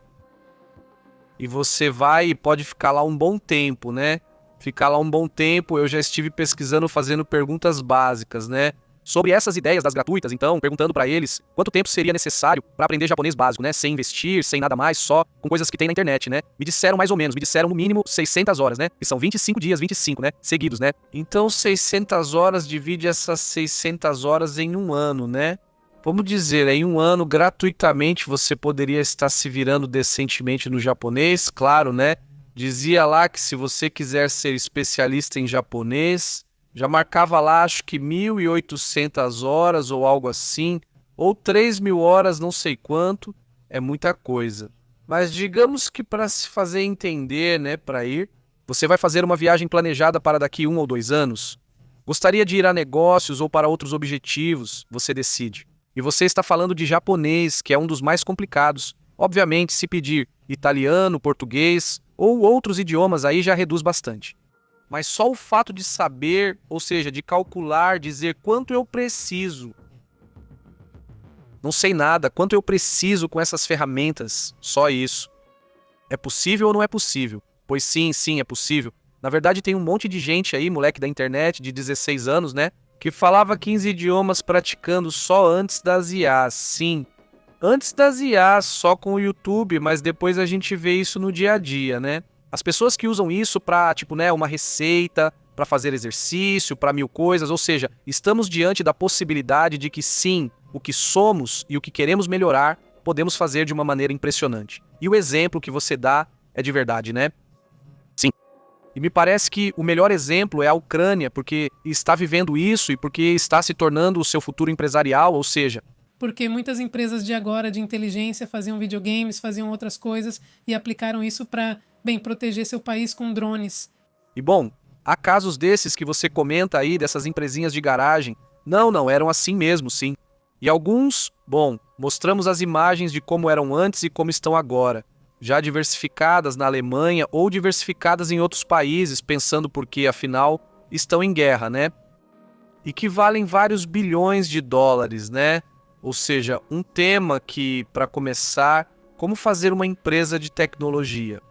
E você vai e pode ficar lá um bom tempo, né? Ficar lá um bom tempo, eu já estive pesquisando, fazendo perguntas básicas, né? Sobre essas ideias das gratuitas, então, perguntando para eles quanto tempo seria necessário para aprender japonês básico, né? Sem investir, sem nada mais, só com coisas que tem na internet, né? Me disseram mais ou menos, me disseram no mínimo 600 horas, né? Que são 25 dias, 25, né? Seguidos, né? Então, 600 horas divide essas 600 horas em um ano, né? Vamos dizer, em um ano, gratuitamente, você poderia estar se virando decentemente no japonês, claro, né? Dizia lá que se você quiser ser especialista em japonês, já marcava lá, acho que 1.800 horas ou algo assim, ou 3.000 horas, não sei quanto, é muita coisa. Mas digamos que para se fazer entender, né, para ir, você vai fazer uma viagem planejada para daqui 1 ou 2 anos? Gostaria de ir a negócios ou para outros objetivos? Você decide. E você está falando de japonês, que é um dos mais complicados. Obviamente, se pedir italiano, português ou outros idiomas, aí já reduz bastante. Mas só o fato de saber, ou seja, de calcular, dizer quanto eu preciso. Não sei nada, quanto eu preciso com essas ferramentas, só isso. É possível ou não é possível? Pois sim, sim, é possível. Na verdade, tem um monte de gente aí, moleque da internet, de 16 anos, né? Que falava 15 idiomas praticando só antes das IAs, sim. Antes das IAs, só com o YouTube, mas depois a gente vê isso no dia a dia, né? As pessoas que usam isso para, tipo, né, uma receita, para fazer exercício, para 1000 coisas, ou seja, estamos diante da possibilidade de que sim, o que somos e o que queremos melhorar, podemos fazer de uma maneira impressionante. E o exemplo que você dá é de verdade, né? Sim. E me parece que o melhor exemplo é a Ucrânia, porque está vivendo isso e porque está se tornando o seu futuro empresarial, ou seja... Porque muitas empresas de agora, de inteligência, faziam videogames, faziam outras coisas e aplicaram isso para, bem, proteger seu país com drones. E bom, há casos desses que você comenta aí, dessas empresinhas de garagem. Não, eram assim mesmo, sim. E alguns, bom, mostramos as imagens de como eram antes e como estão agora. Já diversificadas na Alemanha ou diversificadas em outros países, pensando porque, afinal, estão em guerra, né? E que valem vários bilhões de dólares, né? Ou seja, um tema que, para começar, como fazer uma empresa de tecnologia.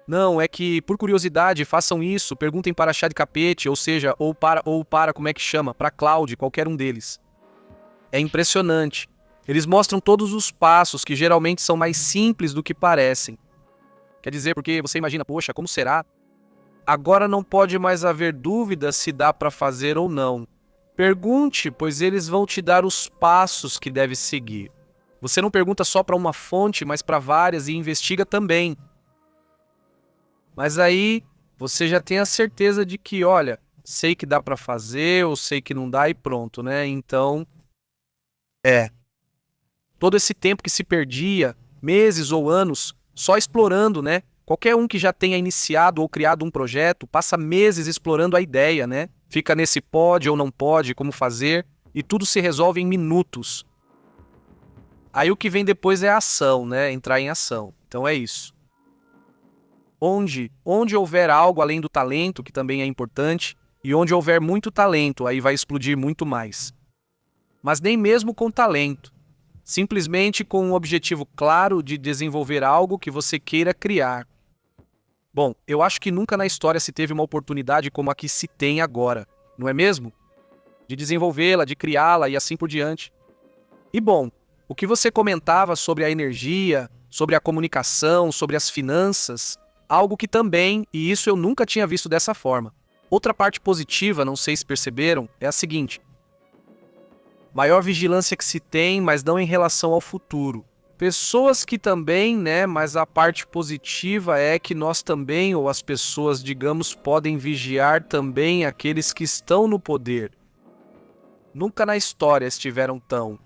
Não, é que, por curiosidade, façam isso, perguntem para Chad Capete, ou seja, ou para como é que chama, para Cloud, qualquer um deles. É impressionante. Eles mostram todos os passos que geralmente são mais simples do que parecem. Quer dizer, porque você imagina, poxa, como será? Agora não pode mais haver dúvida se dá para fazer ou não. Pergunte, pois eles vão te dar os passos que deve seguir. Você não pergunta só para uma fonte, mas para várias e investiga também. Mas aí você já tem a certeza de que, olha, sei que dá para fazer ou sei que não dá e pronto, né? Então, todo esse tempo que se perdia, meses ou anos, só explorando, né? Qualquer um que já tenha iniciado ou criado um projeto, passa meses explorando a ideia, né? Fica nesse pode ou não pode, como fazer. e tudo se resolve em minutos. Aí o que vem depois é a ação, né? Entrar em ação. Então é isso. Onde houver algo além do talento, que também é importante, e onde houver muito talento, aí vai explodir muito mais. Mas nem mesmo com talento. Simplesmente com um objetivo claro de desenvolver algo que você queira criar. Bom, eu acho que nunca na história se teve uma oportunidade como a que se tem agora, não é mesmo? De desenvolvê-la, de criá-la e assim por diante. E bom, o que você comentava sobre a energia, sobre a comunicação, sobre as finanças, algo que também, e isso eu nunca tinha visto dessa forma. Outra parte positiva, não sei se perceberam, é a seguinte: maior vigilância que se tem, mas não em relação ao futuro. Pessoas que também, né, mas a parte positiva é que nós também, ou as pessoas, digamos, podem vigiar também aqueles que estão no poder. Nunca na história estiveram tão...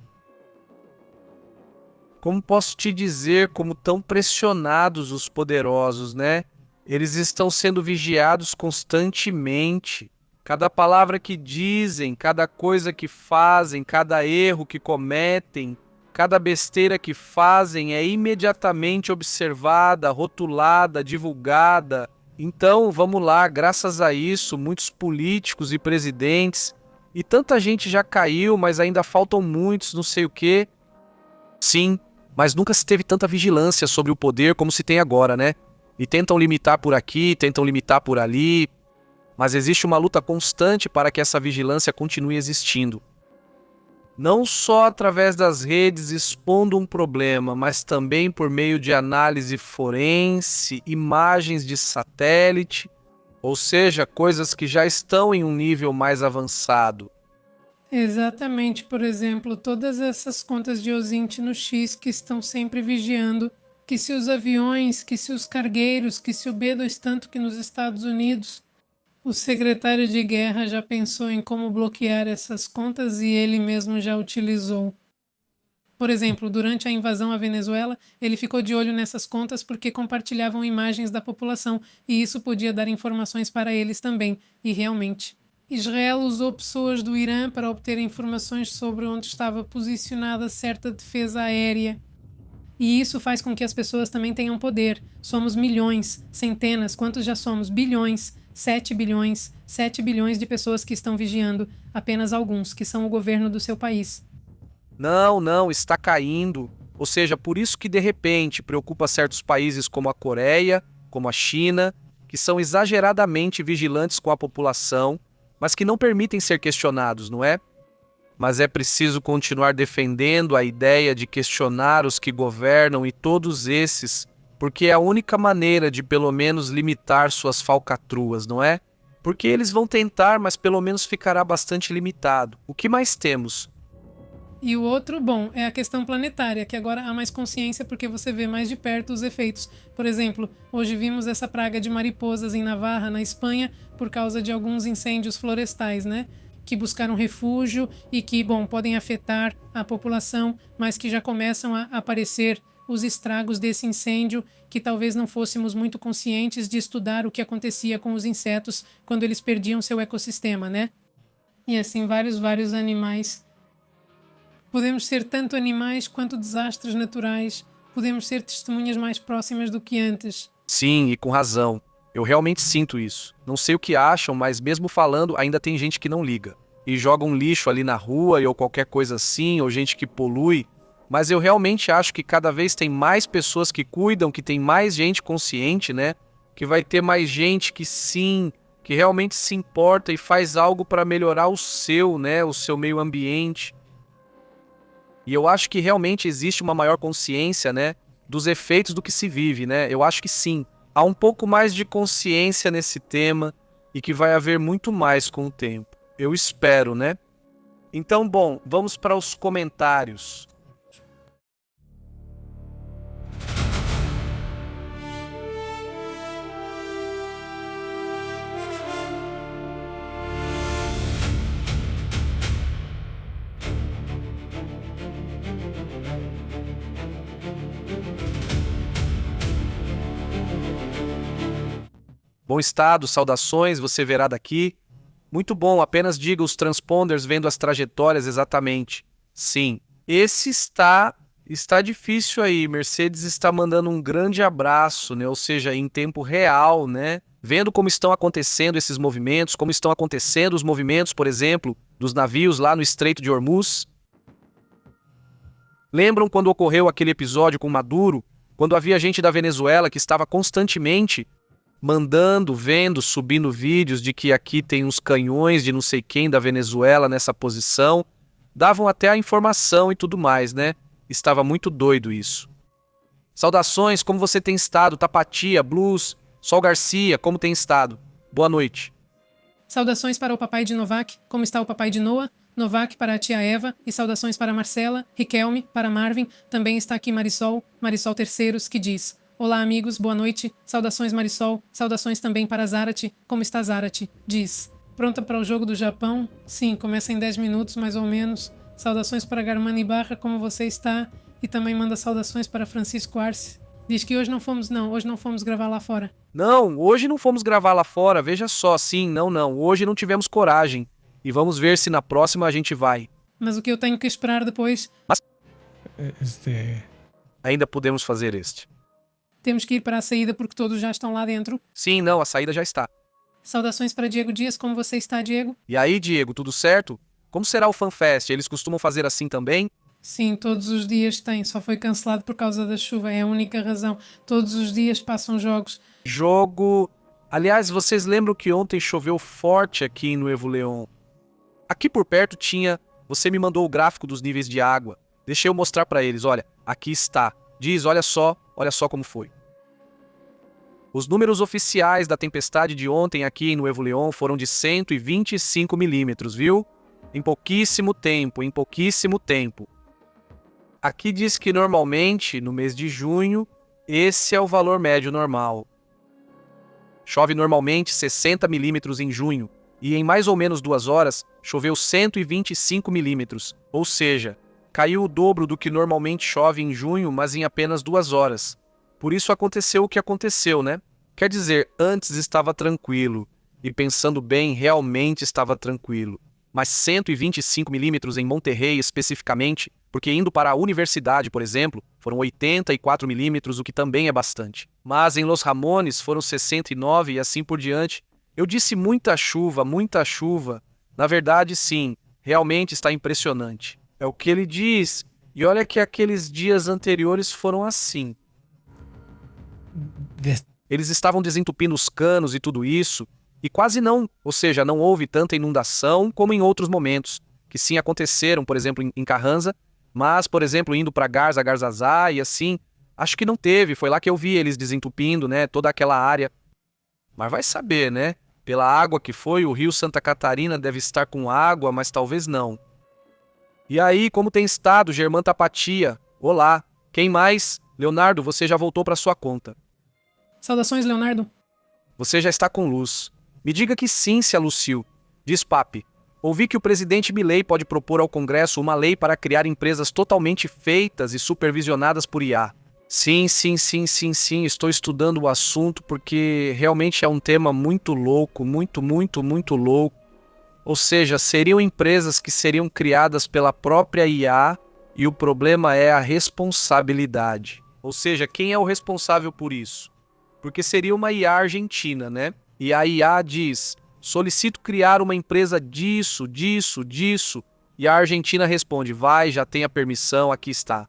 Como posso te dizer, como tão pressionados os poderosos, né? Eles estão sendo vigiados constantemente. Cada palavra que dizem, cada coisa que fazem, cada erro que cometem, cada besteira que fazem é imediatamente observada, rotulada, divulgada. Então, vamos lá, graças a isso, muitos políticos e presidentes, e tanta gente já caiu, mas ainda faltam muitos, não sei o quê. Sim, mas nunca se teve tanta vigilância sobre o poder como se tem agora, né? E tentam limitar por aqui, tentam limitar por ali, mas existe uma luta constante para que essa vigilância continue existindo. Não só através das redes expondo um problema, mas também por meio de análise forense, imagens de satélite, ou seja, coisas que já estão em um nível mais avançado. Exatamente, por exemplo, todas essas contas de OSINT no X que estão sempre vigiando que se os aviões, que se os cargueiros, que se o B-2 tanto que nos Estados Unidos, o secretário de guerra já pensou em como bloquear essas contas e ele mesmo já utilizou. Por exemplo, durante a invasão à Venezuela, ele ficou de olho nessas contas porque compartilhavam imagens da população e isso podia dar informações para eles também, e realmente. Israel usou pessoas do Irã para obter informações sobre onde estava posicionada certa defesa aérea. E isso faz com que as pessoas também tenham poder. Somos milhões, centenas, quantos já somos? Bilhões, 7 bilhões, 7 bilhões de pessoas que estão vigiando, apenas alguns, que são o governo do seu país. Não, está caindo. Ou seja, por isso que de repente preocupa certos países como a Coreia, como a China, que são exageradamente vigilantes com a população, mas que não permitem ser questionados, não é? Mas é preciso continuar defendendo a ideia de questionar os que governam e todos esses, porque é a única maneira de pelo menos limitar suas falcatruas, não é? Porque eles vão tentar, mas pelo menos ficará bastante limitado. O que mais temos? E o outro, bom, é a questão planetária, que agora há mais consciência porque você vê mais de perto os efeitos. Por exemplo, hoje vimos essa praga de mariposas em Navarra, na Espanha, por causa de alguns incêndios florestais, né? Que buscaram refúgio e que, bom, podem afetar a população, mas que já começam a aparecer os estragos desse incêndio, que talvez não fôssemos muito conscientes de estudar o que acontecia com os insetos quando eles perdiam seu ecossistema, né? E assim, vários animais. Podemos ser tanto animais quanto desastres naturais. Podemos ser testemunhas mais próximas do que antes. Sim, e com razão. Eu realmente sinto isso. Não sei o que acham, mas mesmo falando, ainda tem gente que não liga. E joga um lixo ali na rua ou qualquer coisa assim, ou gente que polui. Mas eu realmente acho que cada vez tem mais pessoas que cuidam, que tem mais gente consciente, né? Que vai ter mais gente que sim, que realmente se importa e faz algo para melhorar o seu, né? O seu meio ambiente. E eu acho que realmente existe uma maior consciência, né, dos efeitos do que se vive, né? Eu acho que sim. Há um pouco mais de consciência nesse tema e que vai haver muito mais com o tempo. Eu espero, né? Então, bom, vamos para os comentários. Bom estado, saudações, você verá daqui. Muito bom, apenas diga os transponders vendo as trajetórias exatamente. Sim. Esse está difícil aí. Mercedes está mandando um grande abraço, né? Ou seja, em tempo real, né? Vendo como estão acontecendo esses movimentos, como estão acontecendo os movimentos, por exemplo, dos navios lá no Estreito de Hormuz. Lembram quando ocorreu aquele episódio com Maduro, quando havia gente da Venezuela que estava constantemente mandando, vendo, subindo vídeos de que aqui tem uns canhões de não sei quem da Venezuela nessa posição, davam até a informação e tudo mais, né? Estava muito doido isso. Saudações, como você tem estado? Tapatia, Blues, Sol Garcia, como tem estado? Boa noite. Saudações para o papai de Novak, como está o papai de Noah? Novak para a tia Eva, e saudações para Marcela, Riquelme, para Marvin, também está aqui Marisol, Marisol Terceiros, que diz: olá amigos, boa noite, saudações Marisol, saudações também para Zarate, como está Zarate? Diz: pronta para o jogo do Japão? Sim, começa em 10 minutos mais ou menos. Saudações para Garmani Barra, como você está? E também manda saudações para Francisco Arce. Diz que hoje não fomos gravar lá fora. Não, hoje não fomos gravar lá fora, veja só, sim, não, hoje não tivemos coragem. E vamos ver se na próxima a gente vai. Mas o que eu tenho que esperar depois? Mas ainda podemos fazer este. Temos que ir para a saída porque todos já estão lá dentro. Sim, não, a saída já está. Saudações para Diego Dias, como você está, Diego? E aí, Diego, tudo certo? Como será o FanFest? Eles costumam fazer assim também? Sim, todos os dias tem, só foi cancelado por causa da chuva, é a única razão. Todos os dias passam jogos. Jogo... Aliás, vocês lembram que ontem choveu forte aqui no Evo Leon? Aqui por perto tinha... Você me mandou o gráfico dos níveis de água. Deixa eu mostrar para eles, olha, aqui está. Diz, olha só como foi. Os números oficiais da tempestade de ontem aqui no Evo Leon foram de 125 milímetros, viu? Em pouquíssimo tempo. Aqui diz que normalmente, no mês de junho, esse é o valor médio normal. Chove normalmente 60 milímetros em junho, e em mais ou menos 2 horas, choveu 125 milímetros, ou seja, caiu o dobro do que normalmente chove em junho, mas em apenas 2 horas. Por isso aconteceu o que aconteceu, né? Quer dizer, antes estava tranquilo, e pensando bem, realmente estava tranquilo. Mas 125 milímetros em Monterrey especificamente, porque indo para a universidade, por exemplo, foram 84 milímetros, o que também é bastante. Mas em Los Ramones foram 69 e assim por diante. Eu disse muita chuva. Na verdade, sim, realmente está impressionante. É o que ele diz. E olha que aqueles dias anteriores foram assim. Eles estavam desentupindo os canos e tudo isso, e quase não, ou seja, não houve tanta inundação como em outros momentos, que sim aconteceram, por exemplo, em Carranza, mas, por exemplo, indo para Garza, Garzazá e assim, acho que não teve, foi lá que eu vi eles desentupindo, né, toda aquela área. Mas vai saber, né? Pela água que foi, o rio Santa Catarina deve estar com água, mas talvez não. E aí, como tem estado, Germán Tapatia? Olá. Quem mais? Leonardo, você já voltou para sua conta. Saudações, Leonardo. Você já está com luz. Me diga que sim, Cia Lucio. Diz Papi. Ouvi que o presidente Milei pode propor ao Congresso uma lei para criar empresas totalmente feitas e supervisionadas por IA. Sim, estou estudando o assunto porque realmente é um tema muito louco, muito louco. Ou seja, seriam empresas que seriam criadas pela própria IA e o problema é a responsabilidade. Ou seja, quem é o responsável por isso? Porque seria uma IA argentina, né? E a IA diz, solicito criar uma empresa disso. E a Argentina responde, vai, já tem a permissão, aqui está.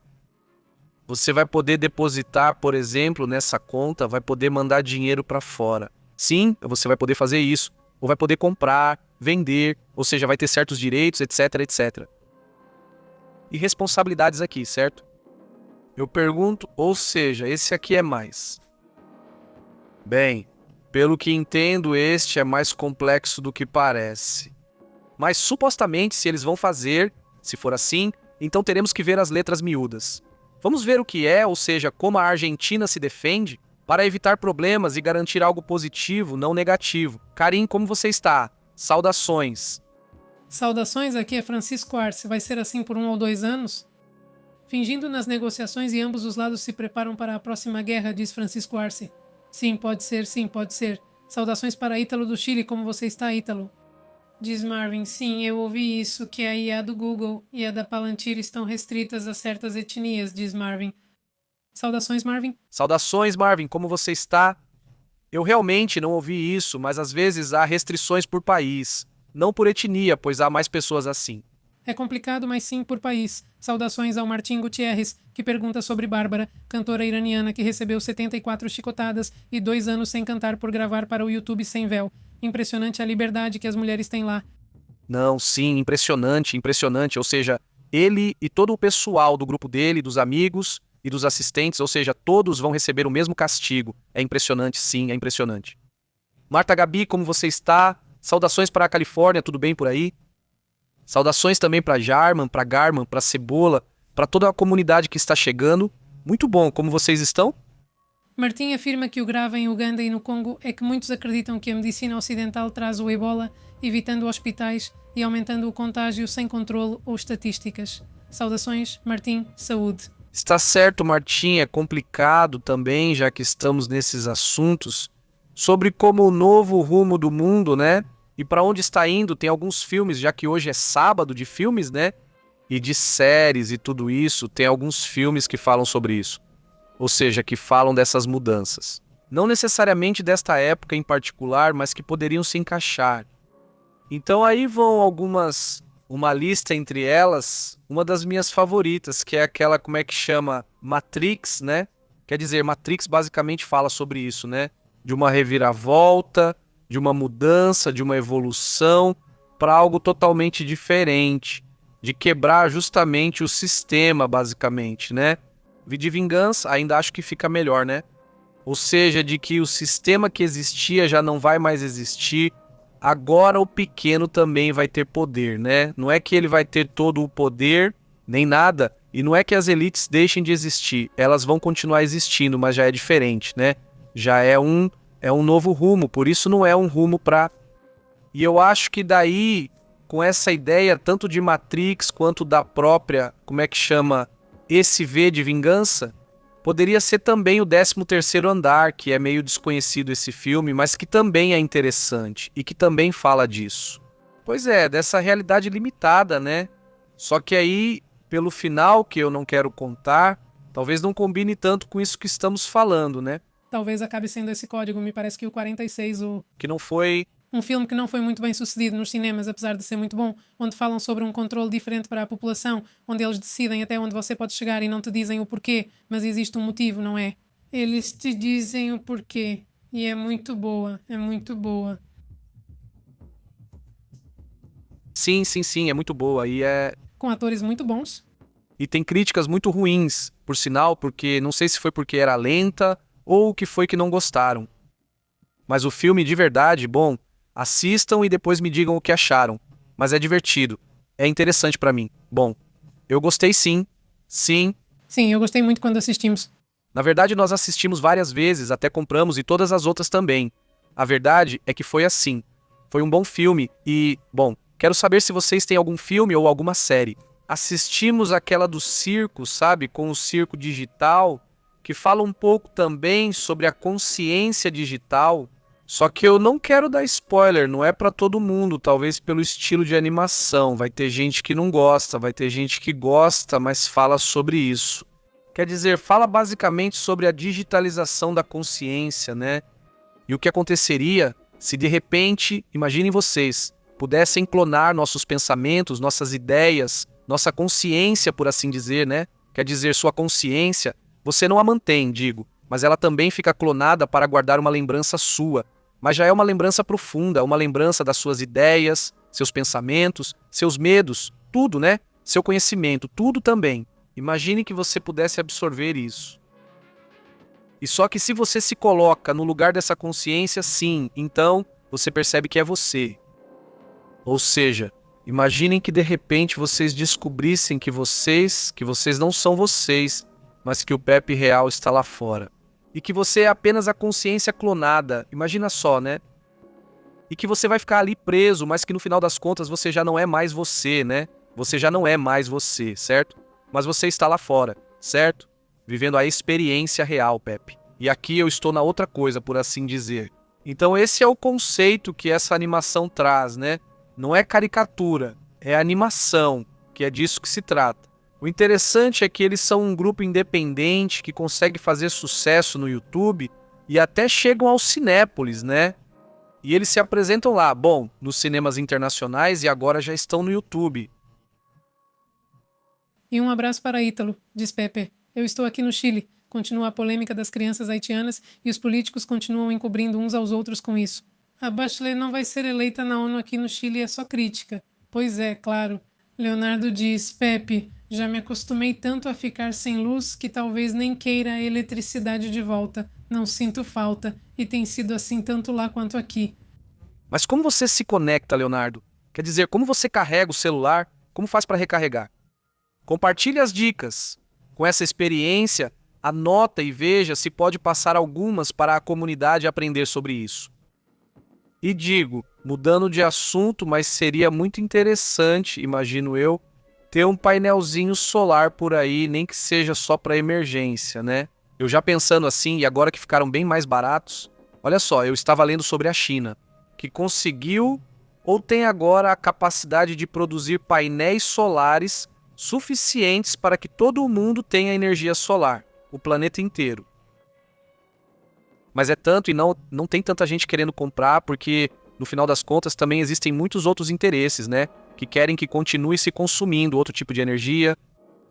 Você vai poder depositar, por exemplo, nessa conta, vai poder mandar dinheiro para fora. Sim, você vai poder fazer isso. Ou vai poder comprar, vender, ou seja, vai ter certos direitos, etc. E responsabilidades aqui, certo? Eu pergunto, ou seja, esse aqui é mais. Bem, pelo que entendo, este é mais complexo do que parece. Mas supostamente, se eles vão fazer, se for assim, então teremos que ver as letras miúdas. Vamos ver o que é, ou seja, como a Argentina se defende, para evitar problemas e garantir algo positivo, não negativo. Karim, como você está? Saudações. Saudações, aqui é Francisco Arce. Vai ser assim por 1 ou 2 anos? Fingindo nas negociações e ambos os lados se preparam para a próxima guerra, diz Francisco Arce. Sim, pode ser. Saudações para Ítalo do Chile, como você está, Ítalo? Diz Marvin, sim, eu ouvi isso, que a IA do Google e a da Palantir estão restritas a certas etnias, diz Marvin. Saudações, Marvin. Saudações, Marvin, como você está? Eu realmente não ouvi isso, mas às vezes há restrições por país, não por etnia, pois há mais pessoas assim. É complicado, mas sim por país. Saudações ao Martim Gutierrez, que pergunta sobre Bárbara, cantora iraniana que recebeu 74 chicotadas e 2 anos sem cantar por gravar para o YouTube sem véu. Impressionante a liberdade que as mulheres têm lá. Não, sim, impressionante, impressionante. Ou seja, ele e todo o pessoal do grupo dele, dos amigos e dos assistentes, ou seja, todos vão receber o mesmo castigo. É impressionante, sim, é impressionante. Marta Gabi, como você está? Saudações para a Califórnia, tudo bem por aí? Saudações também para Jarman, para Garman, para Cebola, para toda a comunidade que está chegando. Muito bom, como vocês estão? Martim afirma que o grave em Uganda e no Congo é que muitos acreditam que a medicina ocidental traz o ebola, evitando hospitais e aumentando o contágio sem controle ou estatísticas. Saudações, Martim, saúde. Está certo, Martim, é complicado também, já que estamos nesses assuntos, sobre como o novo rumo do mundo, né? E para onde está indo, tem alguns filmes, já que hoje é sábado de filmes, né? E de séries e tudo isso, tem alguns filmes que falam sobre isso. Ou seja, que falam dessas mudanças. Não necessariamente desta época em particular, mas que poderiam se encaixar. Então aí vão uma lista entre elas, uma das minhas favoritas, que é aquela, como é que chama? Matrix, né? Quer dizer, Matrix basicamente fala sobre isso, né? De uma reviravolta, de uma mudança, de uma evolução para algo totalmente diferente, de quebrar justamente o sistema, basicamente, né? V de Vingança, ainda acho que fica melhor, né? Ou seja, de que o sistema que existia já não vai mais existir. Agora o pequeno também vai ter poder, né? Não é que ele vai ter todo o poder, nem nada. E não é que as elites deixem de existir. Elas vão continuar existindo, mas já é diferente, né? Já é um novo rumo. Por isso não é um rumo para... E eu acho que daí, com essa ideia tanto de Matrix quanto da própria, como é que chama... Esse V de Vingança poderia ser também o 13º Andar, que é meio desconhecido esse filme, mas que também é interessante e que também fala disso. Pois é, dessa realidade limitada, né? Só que aí, pelo final, que eu não quero contar, talvez não combine tanto com isso que estamos falando, né? Talvez acabe sendo esse código, me parece que o 46, Que não foi... Um filme que não foi muito bem sucedido nos cinemas, apesar de ser muito bom, onde falam sobre um controle diferente para a população, onde eles decidem até onde você pode chegar e não te dizem o porquê, mas existe um motivo, não é? Eles te dizem o porquê. E é muito boa, é muito boa. Sim, sim, sim, é muito boa. Com atores muito bons. E tem críticas muito ruins, por sinal, porque não sei se foi porque era lenta ou o que foi que não gostaram. Mas o filme de verdade, bom, assistam e depois me digam o que acharam. Mas é divertido. É interessante pra mim. Bom, eu gostei sim. Sim. Sim, eu gostei muito quando assistimos. Na verdade, nós assistimos várias vezes, até compramos e todas as outras também. A verdade é que foi assim. Foi um bom filme e, bom, quero saber se vocês têm algum filme ou alguma série. Assistimos aquela do circo, sabe? Com o circo digital, que fala um pouco também sobre a consciência digital. Só que eu não quero dar spoiler, não é pra todo mundo, talvez pelo estilo de animação. Vai ter gente que não gosta, vai ter gente que gosta, mas fala sobre isso. Quer dizer, fala basicamente sobre a digitalização da consciência, né? E o que aconteceria se de repente, imaginem vocês, pudessem clonar nossos pensamentos, nossas ideias, nossa consciência, por assim dizer, né? Quer dizer, sua consciência, você não a mantém, digo, mas ela também fica clonada para guardar uma lembrança sua. Mas já é uma lembrança profunda, uma lembrança das suas ideias, seus pensamentos, seus medos, tudo, né? Seu conhecimento, tudo também. Imagine que você pudesse absorver isso. E só que se você se coloca no lugar dessa consciência, sim, então você percebe que é você. Ou seja, imaginem que de repente vocês descobrissem que vocês não são vocês, mas que o Pepe real está lá fora. E que você é apenas a consciência clonada, imagina só, né? E que você vai ficar ali preso, mas que no final das contas você já não é mais você, né? Você já não é mais você, certo? Mas você está lá fora, certo? Vivendo a experiência real, Pepe. E aqui eu estou na outra coisa, por assim dizer. Então esse é o conceito que essa animação traz, né? Não é caricatura, é animação, que é disso que se trata. O interessante é que eles são um grupo independente que consegue fazer sucesso no YouTube e até chegam ao Cinépolis, né? E eles se apresentam lá, bom, nos cinemas internacionais e agora já estão no YouTube. E um abraço para Ítalo, diz Pepe. Eu estou aqui no Chile. Continua a polêmica das crianças haitianas e os políticos continuam encobrindo uns aos outros com isso. A Bachelet não vai ser eleita na ONU aqui no Chile, é só crítica. Pois é, claro. Leonardo diz, Pepe, já me acostumei tanto a ficar sem luz que talvez nem queira a eletricidade de volta. Não sinto falta, e tem sido assim tanto lá quanto aqui. Mas como você se conecta, Leonardo? Quer dizer, como você carrega o celular? Como faz para recarregar? Compartilhe as dicas. Com essa experiência, anota e veja se pode passar algumas para a comunidade aprender sobre isso. E digo, mudando de assunto, mas seria muito interessante, imagino eu, ter um painelzinho solar por aí, nem que seja só para emergência, né? Eu já pensando assim, e agora que ficaram bem mais baratos, olha só, eu estava lendo sobre a China, que conseguiu ou tem agora a capacidade de produzir painéis solares suficientes para que todo mundo tenha energia solar, o planeta inteiro. Mas é tanto e não tem tanta gente querendo comprar, porque no final das contas também existem muitos outros interesses, né? Que querem que continue se consumindo outro tipo de energia.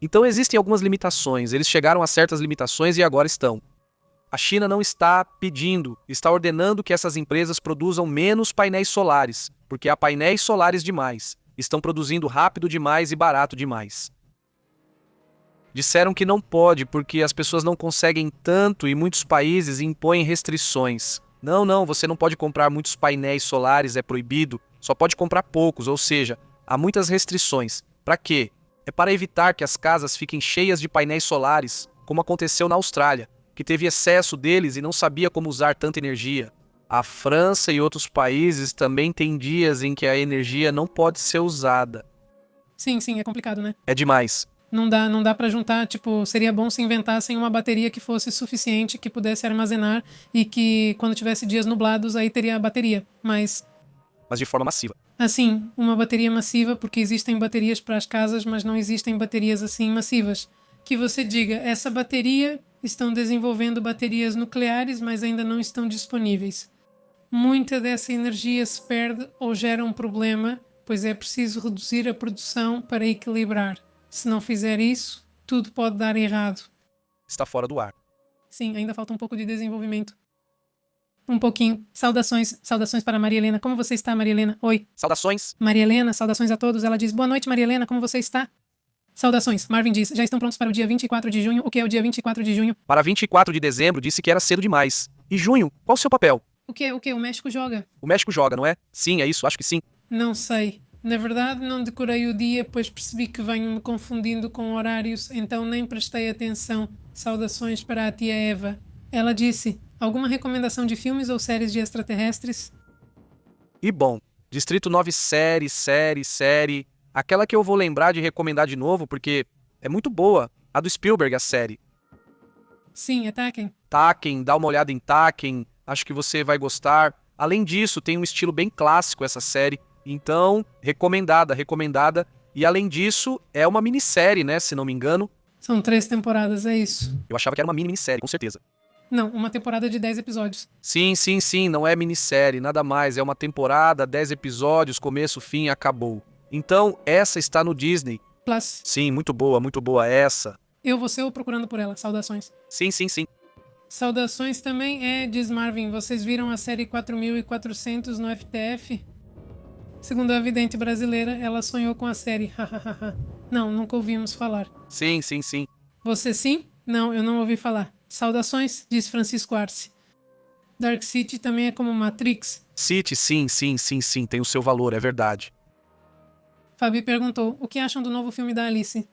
Então existem algumas limitações, eles chegaram a certas limitações e agora estão. A China não está pedindo, está ordenando que essas empresas produzam menos painéis solares, porque há painéis solares demais. Estão produzindo rápido demais e barato demais. Disseram que não pode porque as pessoas não conseguem tanto e muitos países impõem restrições. Não, você não pode comprar muitos painéis solares, é proibido, só pode comprar poucos, ou seja, há muitas restrições. Para quê? É para evitar que as casas fiquem cheias de painéis solares, como aconteceu na Austrália, que teve excesso deles e não sabia como usar tanta energia. A França e outros países também têm dias em que a energia não pode ser usada. Sim, é complicado, né? É demais. Não dá para juntar, tipo, seria bom se inventassem uma bateria que fosse suficiente, que pudesse armazenar e que quando tivesse dias nublados aí teria a bateria, mas de forma massiva. Assim, uma bateria massiva, porque existem baterias para as casas, mas não existem baterias assim massivas. Que você diga, essa bateria, estão desenvolvendo baterias nucleares, mas ainda não estão disponíveis. Muita dessa energia se perde ou gera um problema, pois é preciso reduzir a produção para equilibrar. Se não fizer isso, tudo pode dar errado. Está fora do ar. Sim, ainda falta um pouco de desenvolvimento. Um pouquinho. Saudações para Maria Helena. Como você está, Maria Helena? Oi. Saudações. Maria Helena, saudações a todos. Ela diz, boa noite, Maria Helena, como você está? Saudações. Marvin diz, já estão prontos para o dia 24 de junho. O que é o dia 24 de junho? Para 24 de dezembro, disse que era cedo demais. E junho, qual o seu papel? O que? O México joga? O México joga, não é? Sim, é isso, acho que sim. Não sei. Na verdade, não decorei o dia, pois percebi que venho me confundindo com horários, então nem prestei atenção. Saudações para a tia Eva. Ela disse, alguma recomendação de filmes ou séries de extraterrestres? E bom, Distrito 9 série. Aquela que eu vou lembrar de recomendar de novo, porque é muito boa. A do Spielberg, a série. Sim, é Taken. Taken, dá uma olhada em Taken. Acho que você vai gostar. Além disso, tem um estilo bem clássico essa série. Então, recomendada. E além disso, é uma minissérie, né? Se não me engano. São 3 temporadas, é isso. Eu achava que era uma minissérie, com certeza. Não, uma temporada de 10 episódios. Sim, não é minissérie, nada mais. É uma temporada, 10 episódios, começo, fim, acabou. Então, essa está no Disney. Plus. Sim, muito boa essa. Eu vou ser o procurando por ela. Saudações. Sim. Saudações também é, diz Marvin, vocês viram a série 4400 no FTF? Segundo a vidente brasileira, ela sonhou com a série. Não, nunca ouvimos falar. Sim. Você sim? Não, eu não ouvi falar. Saudações, diz Francisco Arce. Dark City também é como Matrix? City, sim, tem o seu valor, é verdade. Fabi perguntou, o que acham do novo filme da Alice?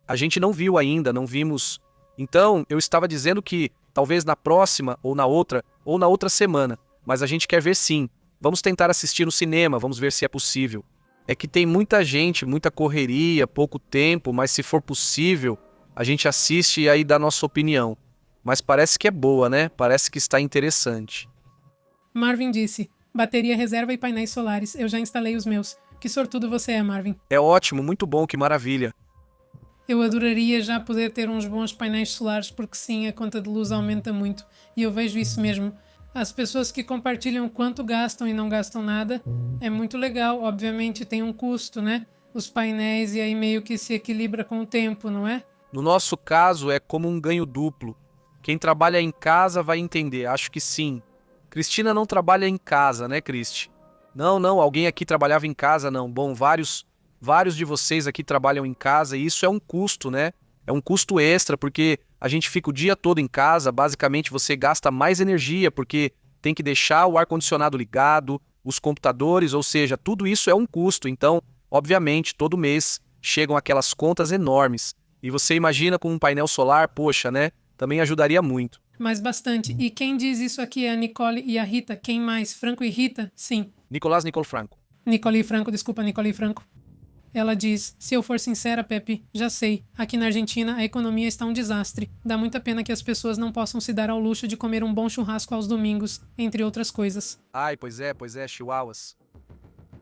A gente não viu ainda, não vimos. Então, eu estava dizendo que talvez na próxima, ou na outra semana. Mas a gente quer ver sim. Vamos tentar assistir no cinema, vamos ver se é possível. É que tem muita gente, muita correria, pouco tempo, mas se for possível, a gente assiste e aí dá nossa opinião. Mas parece que é boa, né? Parece que está interessante. Marvin disse, Bateria reserva e painéis solares. Eu já instalei os meus. Que sortudo você é, Marvin. É ótimo, muito bom, que maravilha. Eu adoraria já poder ter uns bons painéis solares, porque sim, a conta de luz aumenta muito. E eu vejo isso mesmo. As pessoas que compartilham quanto gastam e não gastam nada, é muito legal. Obviamente tem um custo, né? Os painéis, e aí meio que se equilibra com o tempo, não é? No nosso caso, é como um ganho duplo. Quem trabalha em casa vai entender, acho que sim. Cristina não trabalha em casa, né, Cristi? Não, alguém aqui trabalhava em casa, não. Bom, vários de vocês aqui trabalham em casa e isso é um custo, né? É um custo extra, porque a gente fica o dia todo em casa, basicamente você gasta mais energia, porque tem que deixar o ar-condicionado ligado, os computadores, ou seja, tudo isso é um custo. Então, obviamente, todo mês chegam aquelas contas enormes. E você imagina com um painel solar, poxa, né? Também ajudaria muito. Mas bastante. E quem diz isso aqui é a Nicole e a Rita. Quem mais? Franco e Rita? Sim. Nicole Franco. Nicole e Franco, desculpa, Nicole e Franco. Ela diz, se eu for sincera, Pepe, já sei, aqui na Argentina a economia está um desastre. Dá muita pena que as pessoas não possam se dar ao luxo de comer um bom churrasco aos domingos, entre outras coisas. Ai, pois é, chihuahuas.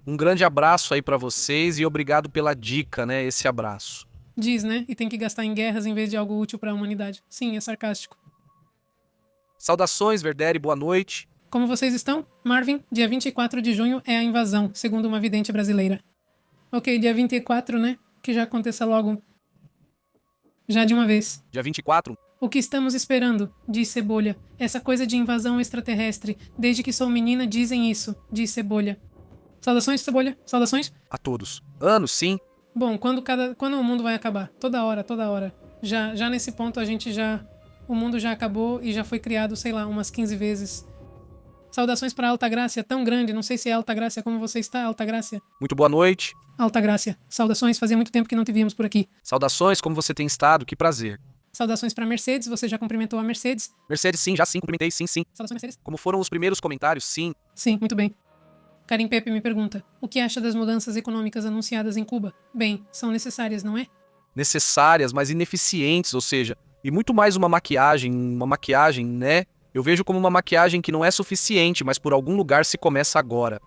Um grande abraço aí pra vocês e obrigado pela dica, né? Esse abraço. Diz, né? E tem que gastar em guerras em vez de algo útil para a humanidade. Sim, é sarcástico. Saudações, Verdere, boa noite. Como vocês estão? Marvin, dia 24 de junho é a invasão, segundo uma vidente brasileira. Ok, dia 24, né? Que já aconteça logo. Já de uma vez. Dia 24? O que estamos esperando? Diz Cebolha. Essa coisa de invasão extraterrestre. Desde que sou menina dizem isso, diz Cebolha. Saudações, Cebolha? Saudações? A todos. Anos, sim. Bom, quando o mundo vai acabar? Toda hora. Já nesse ponto o mundo já acabou e já foi criado, sei lá, umas 15 vezes. Saudações para Altagracia, tão grande, não sei se é Altagracia como você está, Altagracia. Muito boa noite. Altagracia, saudações, fazia muito tempo que não te víamos por aqui. Saudações, como você tem estado, que prazer. Saudações para Mercedes, você já cumprimentou a Mercedes? Mercedes, sim, já sim, cumprimentei, sim. Saudações, Mercedes? Como foram os primeiros comentários, sim. Sim, muito bem. Karim Pepe me pergunta, o que acha das mudanças econômicas anunciadas em Cuba? Bem, são necessárias, não é? Necessárias, mas ineficientes, ou seja, e muito mais uma maquiagem, né? Eu vejo como uma maquiagem que não é suficiente, mas por algum lugar se começa agora.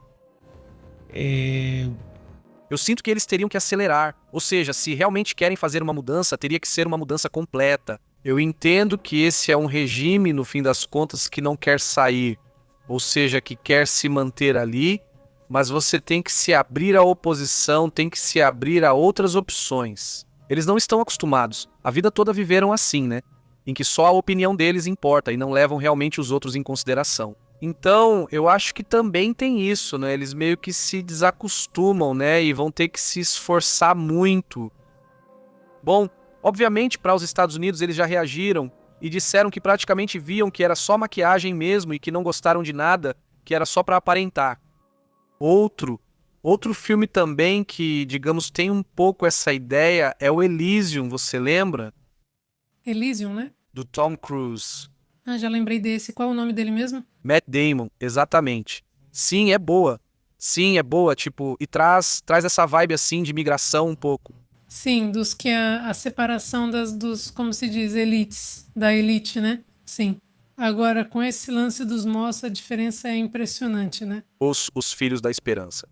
Eu sinto que eles teriam que acelerar, ou seja, se realmente querem fazer uma mudança, teria que ser uma mudança completa. Eu entendo que esse é um regime, no fim das contas, que não quer sair, ou seja, que quer se manter ali, mas você tem que se abrir à oposição, tem que se abrir a outras opções. Eles não estão acostumados, a vida toda viveram assim, né? Em que só a opinião deles importa e não levam realmente os outros em consideração. Então, eu acho que também tem isso, né? Eles meio que se desacostumam, né? E vão ter que se esforçar muito. Bom, obviamente para os Estados Unidos eles já reagiram e disseram que praticamente viam que era só maquiagem mesmo e que não gostaram de nada, que era só para aparentar. Outro filme também que, digamos, tem um pouco essa ideia é o Elysium, você lembra? Elysium, né? Do Tom Cruise. Ah, já lembrei desse. Qual é o nome dele mesmo? Matt Damon, exatamente. Sim, é boa. Tipo, e traz essa vibe assim de migração um pouco. Sim, dos que a separação dos, como se diz, elites, da elite, né? Sim. Agora, com esse lance dos moços, a diferença é impressionante, né? Os Filhos da Esperança.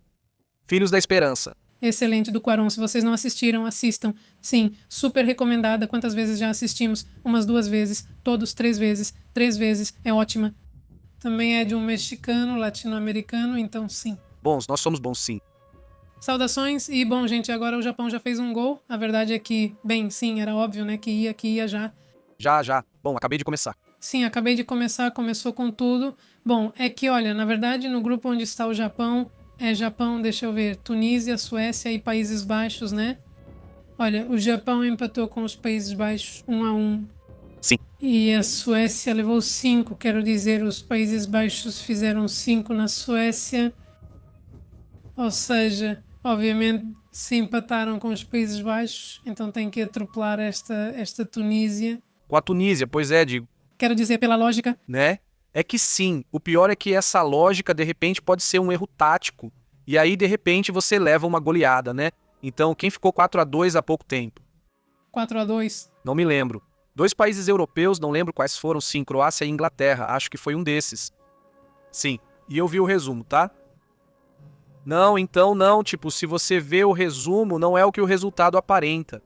Filhos da Esperança. Excelente, do Cuarón. Se vocês não assistiram, assistam. Sim, super recomendada. Quantas vezes já assistimos? Umas 2 vezes, todos 3 vezes. 3 vezes, é ótima. Também é de um mexicano, latino-americano, então sim. Bons, nós somos bons sim. Saudações e, bom, gente, agora o Japão já fez um gol. A verdade é que, bem, sim, era óbvio, né, que ia já. Já. Bom, acabei de começar. Sim, acabei de começar, começou com tudo. Bom, é que, olha, na verdade, no grupo onde está o Japão, deixa eu ver, Tunísia, Suécia e Países Baixos, né? Olha, o Japão empatou com os Países Baixos 1-1. Sim. E a Suécia levou 5, quero dizer, os Países Baixos fizeram 5 na Suécia. Ou seja, obviamente se empataram com os Países Baixos, então tem que atropelar esta Tunísia. Com a Tunísia, pois é, digo. Quero dizer, pela lógica. Né? É que sim, o pior é que essa lógica, de repente, pode ser um erro tático. E aí, de repente, você leva uma goleada, né? Então, quem ficou 4-2 há pouco tempo? 4-2. Não me lembro. 2 países europeus, não lembro quais foram, sim, Croácia e Inglaterra. Acho que foi um desses. Sim. e eu vi o resumo, tá? Não, então não, tipo, se você vê o resumo, não é o que o resultado aparenta.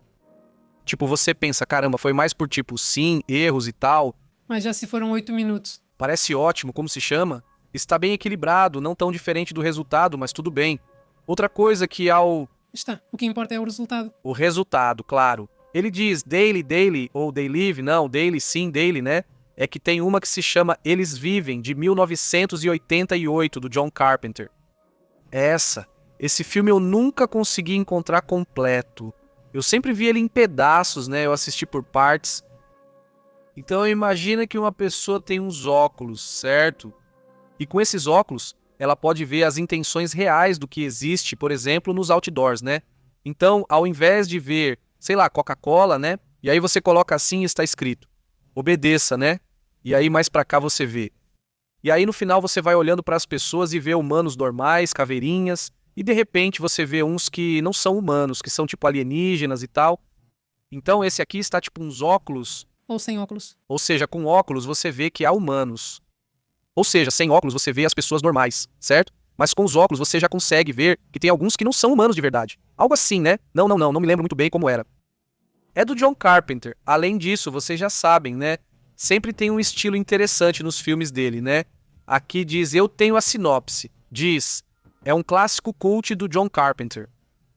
Tipo, você pensa, caramba, foi mais por tipo, sim, erros e tal. Mas já se foram 8 minutos. Parece ótimo, como se chama? Está bem equilibrado, não tão diferente do resultado, mas tudo bem. Outra coisa que ao... Está, o que importa é o resultado. O resultado, claro. Ele diz daily, daily, ou they live, não, daily sim, daily, né? É que tem uma que se chama Eles Vivem, de 1988, do John Carpenter. Esse filme eu nunca consegui encontrar completo. Eu sempre vi ele em pedaços, né? Eu assisti por partes. Então imagina que uma pessoa tem uns óculos, certo? E com esses óculos, ela pode ver as intenções reais do que existe, por exemplo, nos outdoors, né? Então, ao invés de ver, sei lá, Coca-Cola, né? E aí você coloca assim e está escrito, obedeça, né? E aí mais pra cá você vê. E aí no final você vai olhando para as pessoas e vê humanos normais, caveirinhas, e de repente você vê uns que não são humanos, que são tipo alienígenas e tal. Então esse aqui está tipo uns óculos, Ou sem óculos. ou seja, com óculos você vê que há humanos. Ou seja, sem óculos você vê as pessoas normais, certo? Mas com os óculos você já consegue ver que tem alguns que não são humanos de verdade. Algo assim, né? Não me lembro muito bem como era. É do John Carpenter. Além disso, vocês já sabem, né? Sempre tem um estilo interessante nos filmes dele, né? Aqui diz, eu tenho a sinopse. Diz, é um clássico cult do John Carpenter.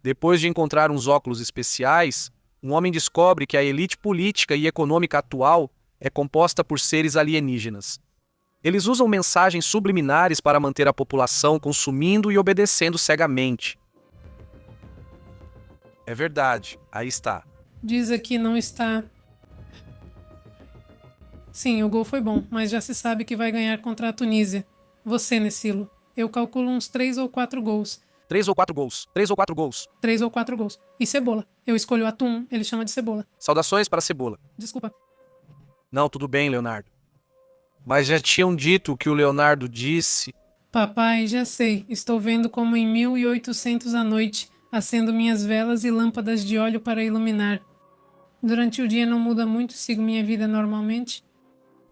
Depois de encontrar uns óculos especiais, um homem descobre que a elite política e econômica atual é composta por seres alienígenas. Eles usam mensagens subliminares para manter a população consumindo e obedecendo cegamente. É verdade, aí está. Diz aqui não está. Sim, o gol foi bom, mas já se sabe que vai ganhar contra a Tunísia. Você, Nessilo. Eu calculo uns 3 ou 4 gols. 3 ou 4 gols, 3 ou 4 gols. 3 ou 4 gols. E cebola. Eu escolho atum, ele chama de cebola. Saudações para a Cebola. Desculpa. Não, tudo bem, Leonardo. Mas já tinham dito o que o Leonardo disse. Papai, já sei. Estou vendo como em 1800 à noite, acendo minhas velas e lâmpadas de óleo para iluminar. Durante o dia não muda muito, sigo minha vida normalmente.